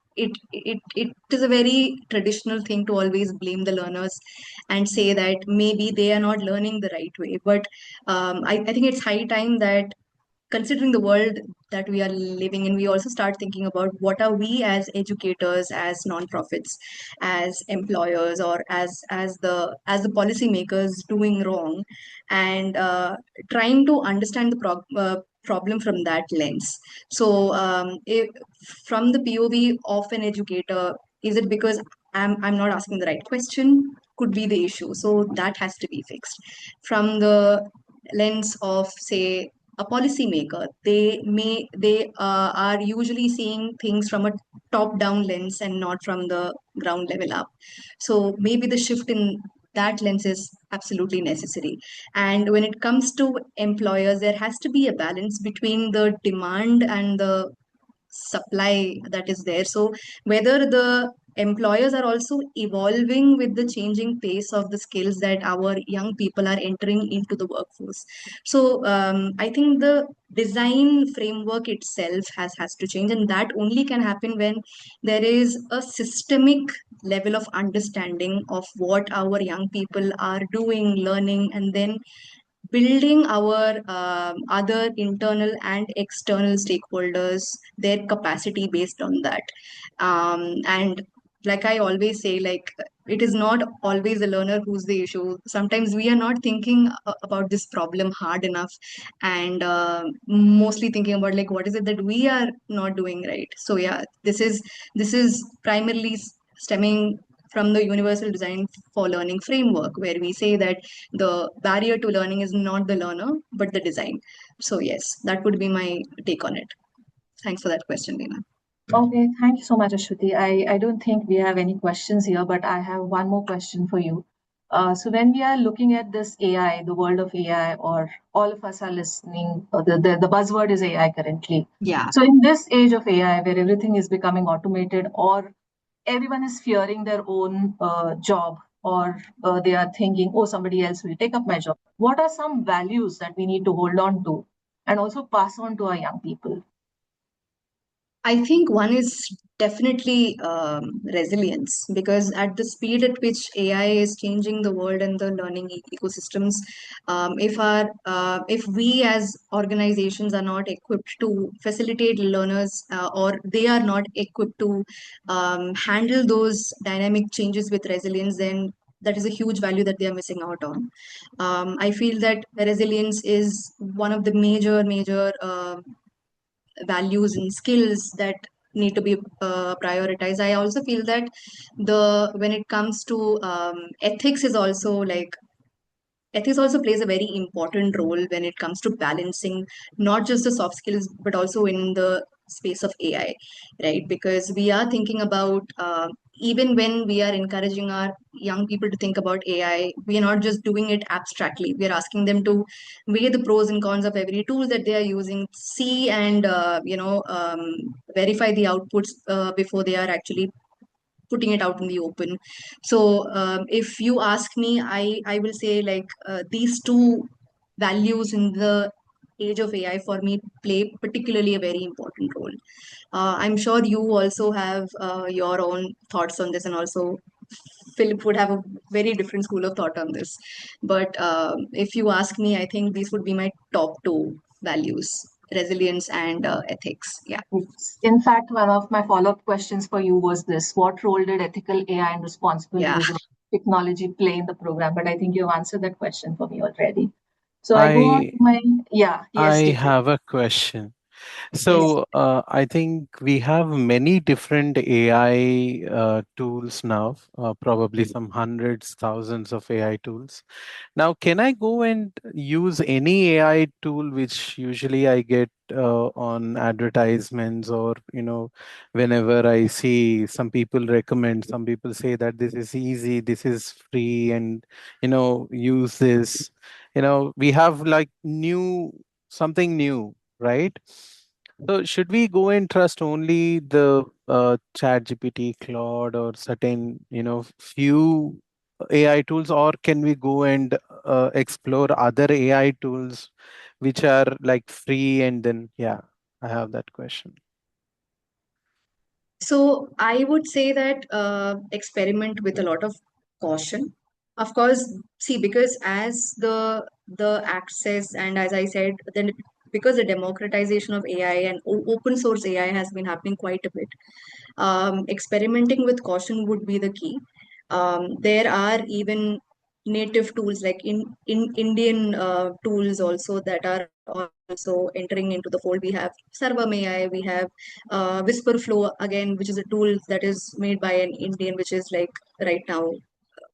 is a very traditional thing to always blame the learners and say that maybe they are not learning the right way. But I think it's high time that, considering the world that we are living in, we also start thinking about what are we as educators, as nonprofits, as employers, or as the policymakers doing wrong, and trying to understand the problem from that lens. So, from the POV of an educator, is it because I'm not asking the right question? Could be the issue. So that has to be fixed. From the lens of, say, a policymaker, they are usually seeing things from a top down lens and not from the ground level up. So maybe the shift in that lens is absolutely necessary. And when it comes to employers, there has to be a balance between the demand and the supply that is there. So whether the employers are also evolving with the changing pace of the skills that our young people are entering into the workforce. So I think the design framework itself has to change, and that only can happen when there is a systemic level of understanding of what our young people are doing, learning, and then building our other internal and external stakeholders, their capacity based on that. And like I always say, like, it is not always the learner who's the issue. Sometimes we are not thinking about this problem hard enough, and mostly thinking about like what is it that we are not doing right. So yeah, this is primarily stemming from the universal design for learning framework, where we say that the barrier to learning is not the learner but the design. So yes, that would be my take on it. Thanks for that question, Lena. Okay, thank you so much, Ashwati. I don't think we have any questions here, but I have one more question for you. So when we are looking at this AI, the world of AI, or all of us are listening, the buzzword is AI currently. Yeah. So in this age of AI, where everything is becoming automated, or everyone is fearing their own job, or they are thinking, oh, somebody else will take up my job. What are some values that we need to hold on to and also pass on to our young people? I think one is definitely resilience, because at the speed at which AI is changing the world and the learning ecosystems, if we as organizations are not equipped to facilitate learners, or they are not equipped to handle those dynamic changes with resilience, then that is a huge value that they are missing out on. I feel that resilience is one of the major values and skills that need to be prioritized. I also feel that the when it comes to ethics is also like ethics also plays a very important role when it comes to balancing not just the soft skills but also in the space of AI, right? Because we are thinking about even when we are encouraging our young people to think about AI, we are not just doing it abstractly. We are asking them to weigh the pros and cons of every tool that they are using, see and verify the outputs before they are actually putting it out in the open. So if you ask me, I will say like these two values in the age of AI for me play particularly a very important role. I'm sure you also have your own thoughts on this, and also Philip would have a very different school of thought on this. But if you ask me, I think these would be my top two values: resilience and ethics. Yeah. Yes. In fact, one of my follow-up questions for you was this: what role did ethical AI and responsible Yeah. use of technology play in the program? But I think you've answered that question for me already. So I go on I to my, yeah, I yes, DK. have a question. Yes. So I think we have many different AI tools now, probably some hundreds, thousands of AI tools. Now, can I go and use any AI tool which usually I get on advertisements, or whenever I see some people recommend, some people say that this is easy, this is free, and use this. We have like something new, right? So should we go and trust only the Chat GPT, Claude, or certain, few AI tools, or can we go and explore other AI tools which are like free? And then, yeah, I have that question. So I would say that experiment with a lot of caution. Of course, see, because as the access, and as I said, then because the democratization of AI and open source AI has been happening quite a bit, experimenting with caution would be the key. There are even native tools like in Indian tools also that are also entering into the fold. We have Sarvam AI, we have Whisper Flow again, which is a tool that is made by an Indian, which is like right now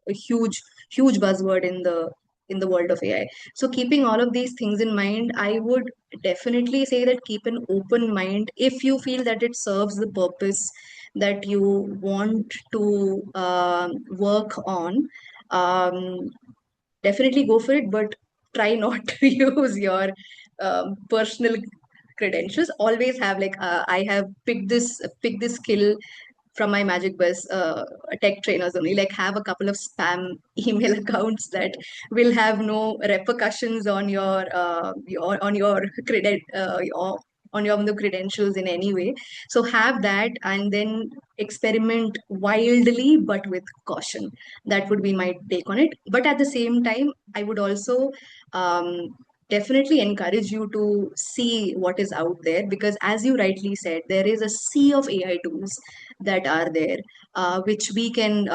a huge buzzword in the world of AI. So keeping all of these things in mind, I would definitely say that keep an open mind if you feel that it serves the purpose that you want to work on. Definitely go for it, but try not to use your personal credentials. Always have like I have picked this skill from my Magic Bus tech trainers only. Like have a couple of spam email accounts that will have no repercussions on your credit on your the credentials in any way. So have that and then experiment wildly but with caution. That would be my take on it. But at the same time, I would also um, definitely encourage you to see what is out there, because as you rightly said, there is a sea of AI tools that are there, which we can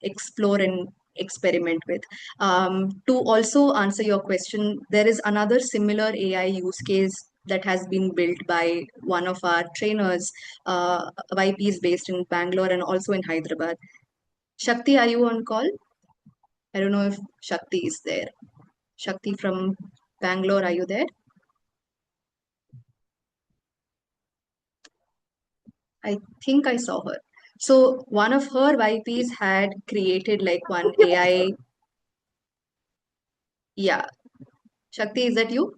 explore and experiment with. To also answer your question, there is another similar AI use case that has been built by one of our trainers, YPs based in Bangalore and also in Hyderabad. Shakti, are you on call? I don't know if Shakti is there. Shakti from Bangalore, are you there? I think I saw her. So one of her YPs had created like one AI. Yeah. Shakti, is that you?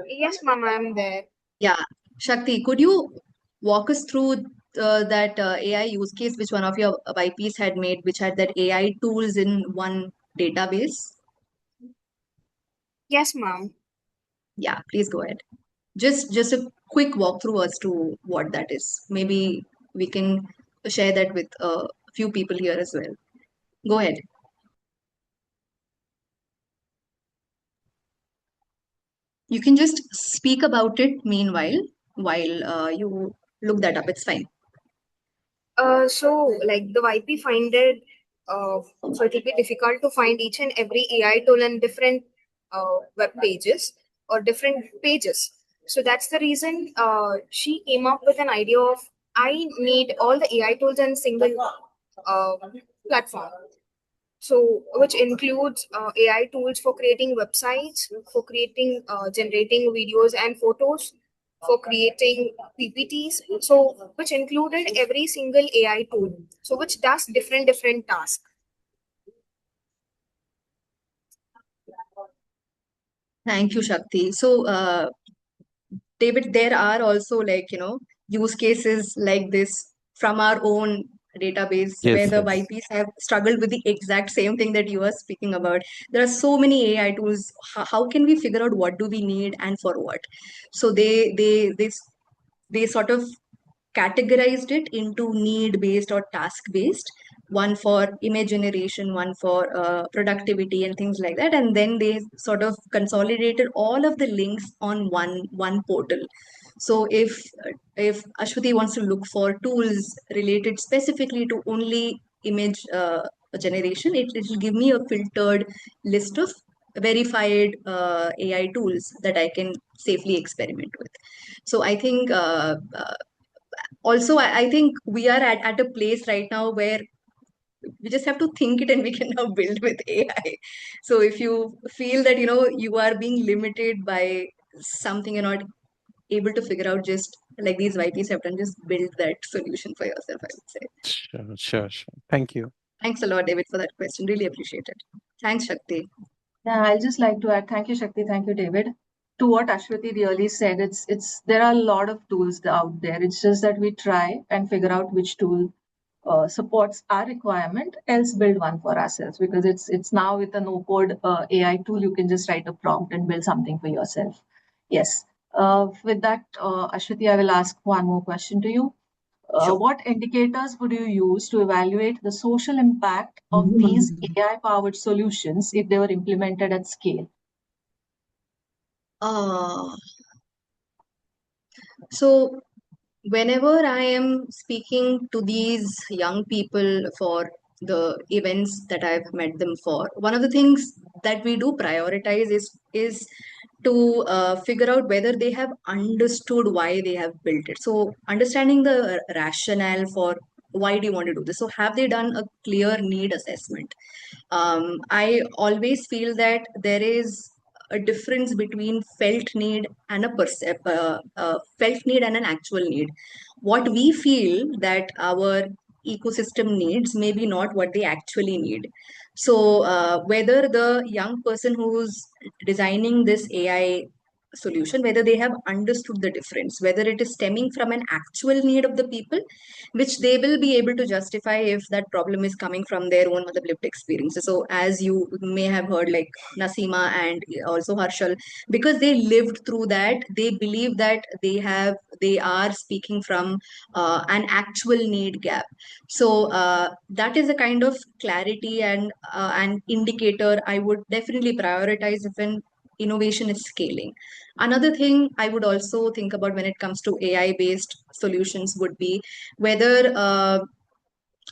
Yes, ma'am, I'm there. Yeah. Shakti, could you walk us through that AI use case which one of your YPs had made, which had that AI tools in one database? Yes, ma'am. Yeah, please go ahead. Just a quick walkthrough as to what that is. Maybe we can share that with a few people here as well. Go ahead. You can just speak about it meanwhile while you look that up. It's fine. So like the YP find it, so it will be difficult to find each and every AI tool in different web pages or different pages. So that's the reason she came up with an idea of I need all the AI tools in single uh, platform. So, which includes AI tools for creating websites, for creating, generating videos and photos, for creating PPTs. So, which included every single AI tool. So, which does different tasks. Thank you, Shakti. So, David, there are also like, use cases like this from our own database where Yes, the yes. YPs have struggled with the exact same thing that you are speaking about. There are so many AI tools. How can we figure out what do we need and for what? So they sort of categorized it into need based or task based, one for image generation, one for productivity and things like that, and then they sort of consolidated all of the links on one portal. So if Ashwati wants to look for tools related specifically to only image generation, it will give me a filtered list of verified AI tools that I can safely experiment with. So I think also I think we are at a place right now where we just have to think it and we can now build with AI. So if you feel that you are being limited by something you're not able to figure out, just like these YPs have done, just build that solution for yourself, I would say. Sure, sure, sure. Thank you. Thanks a lot, David, for that question. Really appreciate it. Thanks, Shakti. Yeah, I'll just like to add, thank you, Shakti, thank you, David. To what Ashwati really said, it's there are a lot of tools out there. It's just that we try and figure out which tool supports our requirement, else build one for ourselves. Because it's now with a no-code AI tool, you can just write a prompt and build something for yourself. Yes. With that, Ashwati, I will ask one more question to you. Sure. What indicators would you use to evaluate the social impact of these AI-powered solutions if they were implemented at scale? Uh, so whenever I am speaking to these young people for the events that I've met them for, one of the things that we do prioritize is to figure out whether they have understood why they have built it. So understanding the rationale for why do you want to do this. So have they done a clear need assessment? I always feel that there is a difference between felt need and felt need and an actual need. What we feel that our ecosystem needs may be not what they actually need. So whether the young person who's designing this AI solution, whether they have understood the difference, whether it is stemming from an actual need of the people, which they will be able to justify if that problem is coming from their own lived experiences. So as you may have heard, like Nasima and also Harshal, because they lived through that, they believe that they are speaking from an actual need gap. So that is a kind of clarity and an indicator I would definitely prioritize if an innovation is scaling. Another thing I would also think about when it comes to AI based solutions would be whether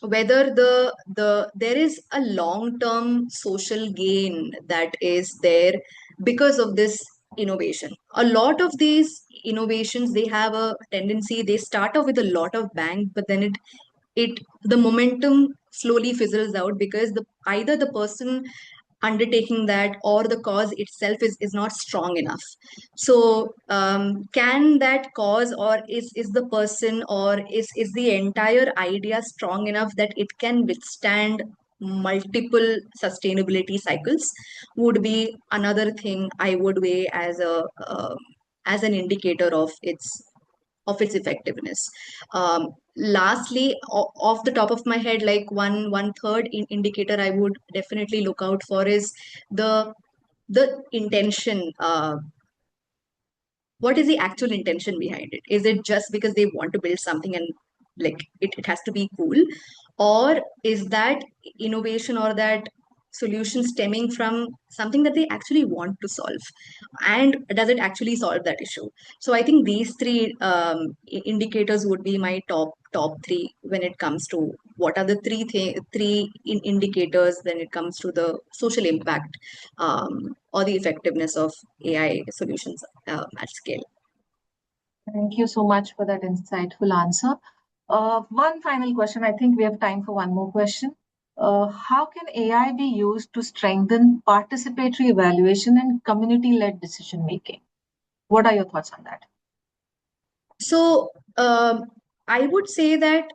whether there is a long term social gain that is there because of this innovation. A lot of these innovations, they have a tendency, they start off with a lot of bang, but then it the momentum slowly fizzles out because the either the person undertaking that or the cause itself is not strong enough. So can that cause, or is the person, or is the entire idea strong enough that it can withstand multiple sustainability cycles, would be another thing I would weigh as an indicator of its effectiveness. Lastly, off the top of my head, like one third indicator I would definitely look out for is the intention. What is the actual intention behind it? Is it just because they want to build something and like it has to be cool, or is that innovation or that solution stemming from something that they actually want to solve, and does it actually solve that issue? So I think these three indicators would be my top three when it comes to what are the three indicators when it comes to the social impact or the effectiveness of AI solutions at scale. Thank you so much for that insightful answer. One final question. I think we have time for one more question. How can AI be used to strengthen participatory evaluation and community-led decision making? What are your thoughts on that? So I would say that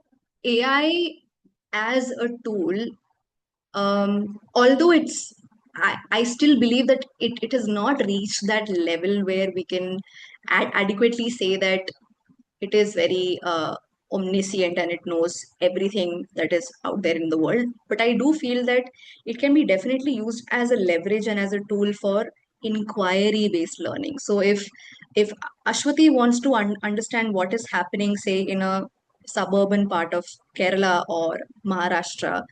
AI as a tool, although I still believe that it has not reached that level where we can adequately say that it is very omniscient and it knows everything that is out there in the world. But I do feel that it can be definitely used as a leverage and as a tool for inquiry based learning. So if Ashwati wants to understand what is happening, say in a suburban part of Kerala or Maharashtra,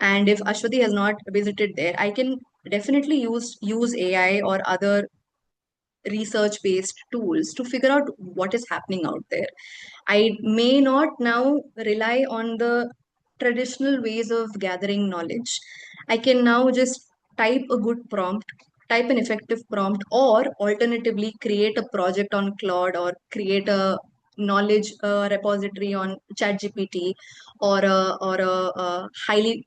and if Ashwati has not visited there, I can definitely use AI or other research based tools to figure out what is happening out there. I may not now rely on the traditional ways of gathering knowledge. I can now just type a good prompt, type an effective prompt, or alternatively create a project on Claude or create a knowledge repository on ChatGPT or a highly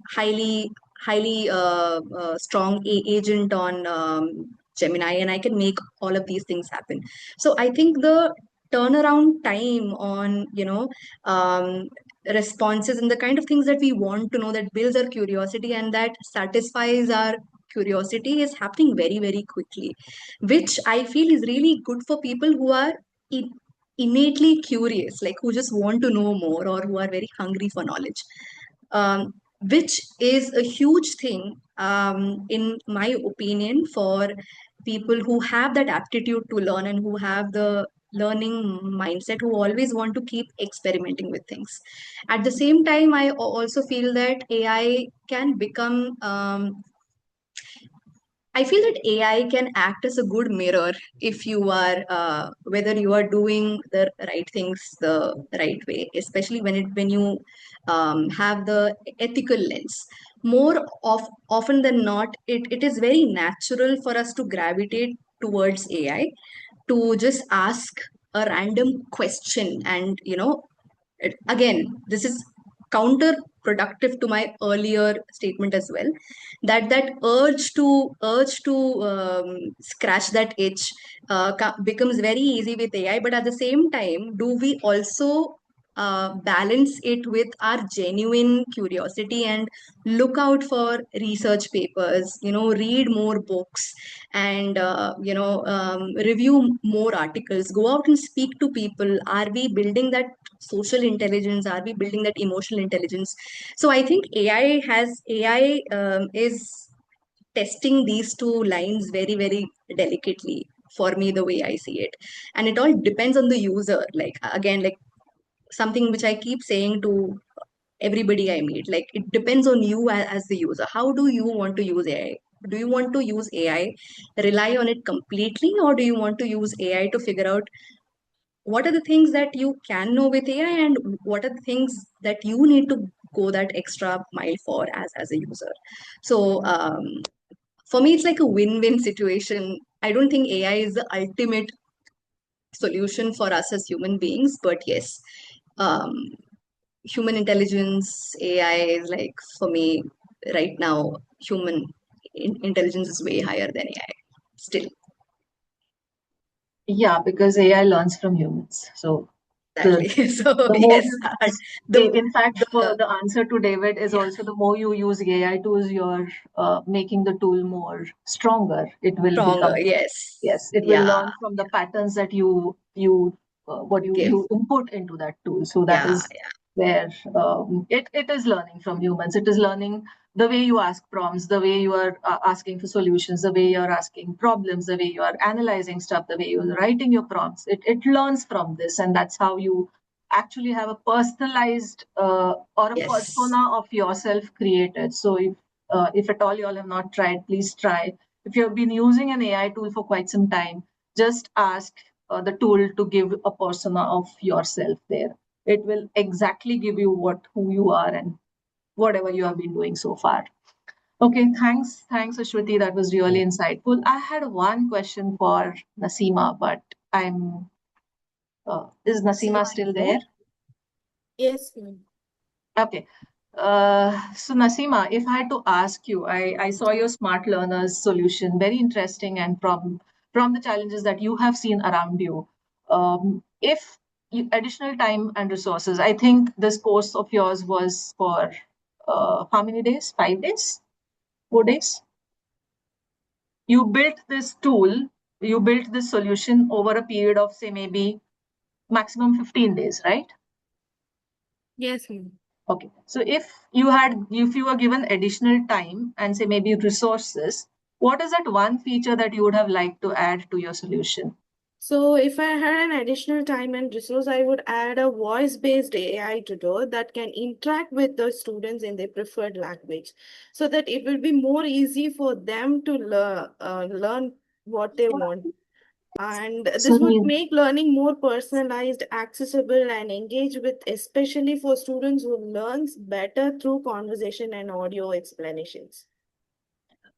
strong agent on Gemini, and I can make all of these things happen. So I think the turnaround time on responses and the kind of things that we want to know, that builds our curiosity and that satisfies our curiosity, is happening very very quickly, which I feel is really good for people who are in, innately curious, like who just want to know more or who are very hungry for knowledge, which is a huge thing, in my opinion, for people who have that aptitude to learn and who have the learning mindset, who always want to keep experimenting with things. At the same time, I also feel that AI can become I feel that AI can act as a good mirror if you are, whether you are doing the right things the right way, especially when you have the ethical lens. Often than not, it is very natural for us to gravitate towards AI, to just ask a random question, and again, this is counterproductive to my earlier statement as well, that urge to scratch that itch becomes very easy with AI. But at the same time, do we also balance it with our genuine curiosity and look out for research papers, read more books, and review more articles, go out and speak to people. Are we building that social intelligence? Are we building that emotional intelligence? So I think AI is testing these two lines very, very delicately, for me, the way I see it. And it all depends on the user. Like, again, like something which I keep saying to everybody I meet, like it depends on you as the user. How do you want to use AI? Do you want to use AI, rely on it completely, or do you want to use AI to figure out what are the things that you can know with AI, and what are the things that you need to go that extra mile for as a user? So for me, it's like a win-win situation. I don't think AI is the ultimate solution for us as human beings, but yes, um, human intelligence, AI is like, for me right now, human intelligence is way higher than AI still. Yeah, because AI learns from humans. So the Exactly. So the more yes, you the in fact, the the answer to David is yeah, also the more you use AI tools, you're making the tool more stronger. It will stronger. become, Yes, yes, it will yeah, learn from the patterns that you what give, you input into that tool. So that yeah, is where it is learning from humans. It is learning the way you ask prompts, the way you are asking for solutions, the way you are asking problems, the way you are analyzing stuff, the way you're writing your prompts. It learns from this, and that's how you actually have a personalized or a yes, persona of yourself created. So if at all you all have not tried, please try. If you have been using an AI tool for quite some time, just ask the tool to give a persona of yourself there. It will exactly give you who you are and whatever you have been doing so far. Okay, thanks, Ashwati. That was really insightful. I had one question for Nasima, but I'm is Seema, Nasima are you still there? there? Yes, ma'am. Okay. So Nasima, if I had to ask you, I saw your smart learners solution, very interesting, and from the challenges that you have seen around you. If additional time and resources, I think this course of yours was for how many days? 5 days? 4 days? You built this tool, you built this solution over a period of, say, maybe maximum 15 days, right? Yes, ma'am. Okay. So if you were given additional time and say maybe resources, what is that one feature that you would have liked to add to your solution? So if I had an additional time and resource, I would add a voice-based AI tutor that can interact with the students in their preferred language, so that it will be more easy for them to learn what they want. And So this would make learning more personalized, accessible, and engaged with, especially for students who learns better through conversation and audio explanations.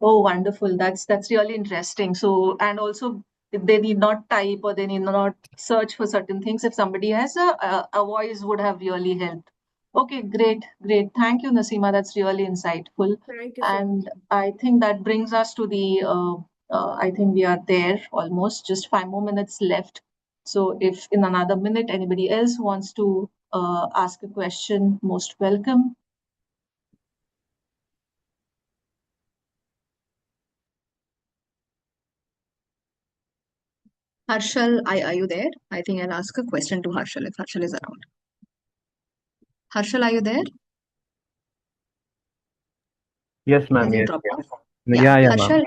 oh, wonderful. That's really interesting. So, and also if they need not type or they need not search for certain things, if somebody has a voice would have really helped. Okay, great, great. Thank you, Nasima. That's really insightful. Thank you so much. And I think that brings us to the, I think we are there almost, just 5 more minutes left. So if in another minute anybody else wants to ask a question, most welcome. Harshal, are you there? I think I'll ask a question to Harshal if Harshal is around. Harshal, are you there? Yes, ma'am. Has he Yes, dropped yes. off? No, Yeah, yeah, ma'am.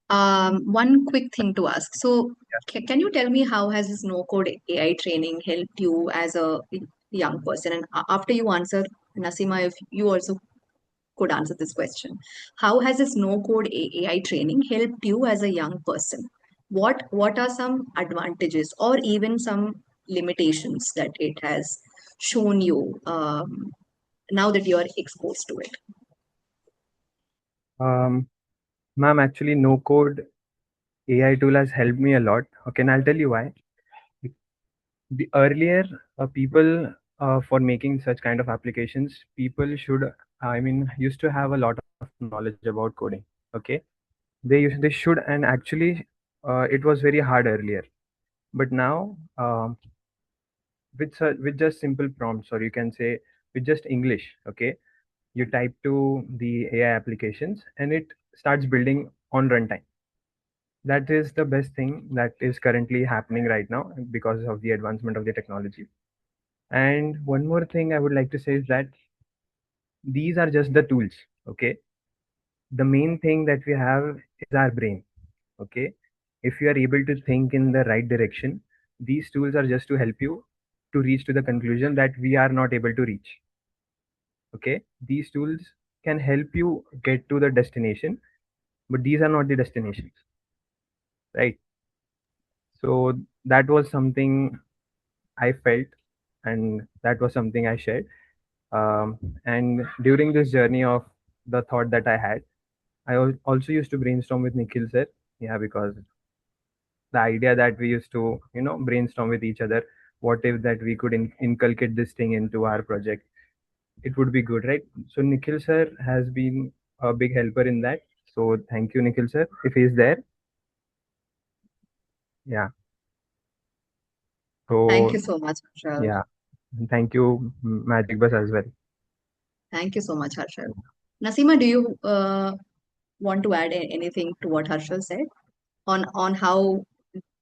Harshal, one quick thing to ask. So, can you tell me how has this no-code AI training helped you as a young person? And after you answer, Nasima, if you also could answer this question, how has this no-code AI training helped you as a young person? What are some advantages or even some limitations that it has shown you now that you are exposed to it? Um, Ma'am, actually, no code AI tool has helped me a lot. Okay, and I'll tell you why. The earlier people for making such kind of applications, people should, used to have a lot of knowledge about coding. Okay, they should, and actually, it was very hard earlier. But now, with just simple prompts, or you can say with just English. Okay, you type to the AI applications and it starts building on runtime. That is the best thing that is currently happening right now because of the advancement of the technology. And one more thing I would like to say is that these are just the tools. Okay, the main thing that we have is our brain. Okay, if you are able to think in the right direction, these tools are just to help you to reach to the conclusion that we are not able to reach. Okay, these tools can help you get to the destination, but these are not the destinations, right? So that was something I felt, and that was something I shared. And during this journey of the thought that I had, also used to brainstorm with Nikhil sir. Yeah, because the idea that we used to, brainstorm with each other, what if that we could inculcate this thing into our project, it would be good, right? So Nikhil sir has been a big helper in that. So thank you, Nikhil sir, if he is there. Yeah. Thank So you so much, Harshal. yeah, thank you, Magic Bus as well. Thank you so much, Harshal. Nasima, do you want to add anything to what Harshal said on how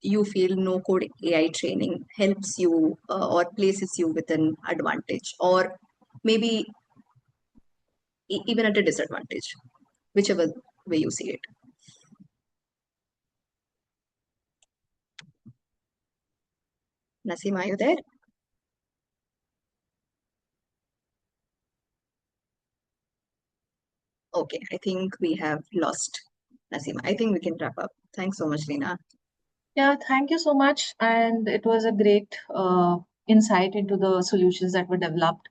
you feel no code AI training helps you or places you with an advantage, or maybe even at a disadvantage, whichever way you see it? Naseem, are you there? Okay, I think we have lost Naseem. I think we can wrap up. Thanks so much, Lena. Yeah, thank you so much. And it was a great insight into the solutions that were developed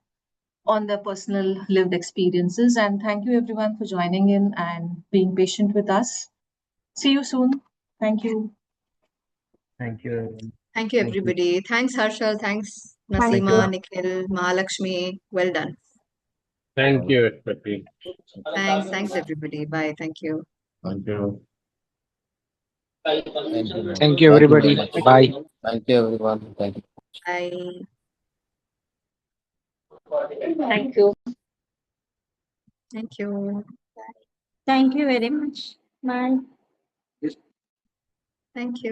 on their personal lived experiences. And thank you, everyone, for joining in and being patient with us. See you soon. Thank you. Thank you, everyone. Thank you, Thank you. everybody. Thanks, Harshal. Thanks, Thank Naseema, you. Nikhil, Mahalakshmi. Well done. Thank you, Shruti. Thanks, everybody. Bye. Thank you. Thank you. Thank you, everybody. Bye. Thank you, everyone. Thank you. Bye. Thank you. Thank you. Thank you very much. Bye. Thank you.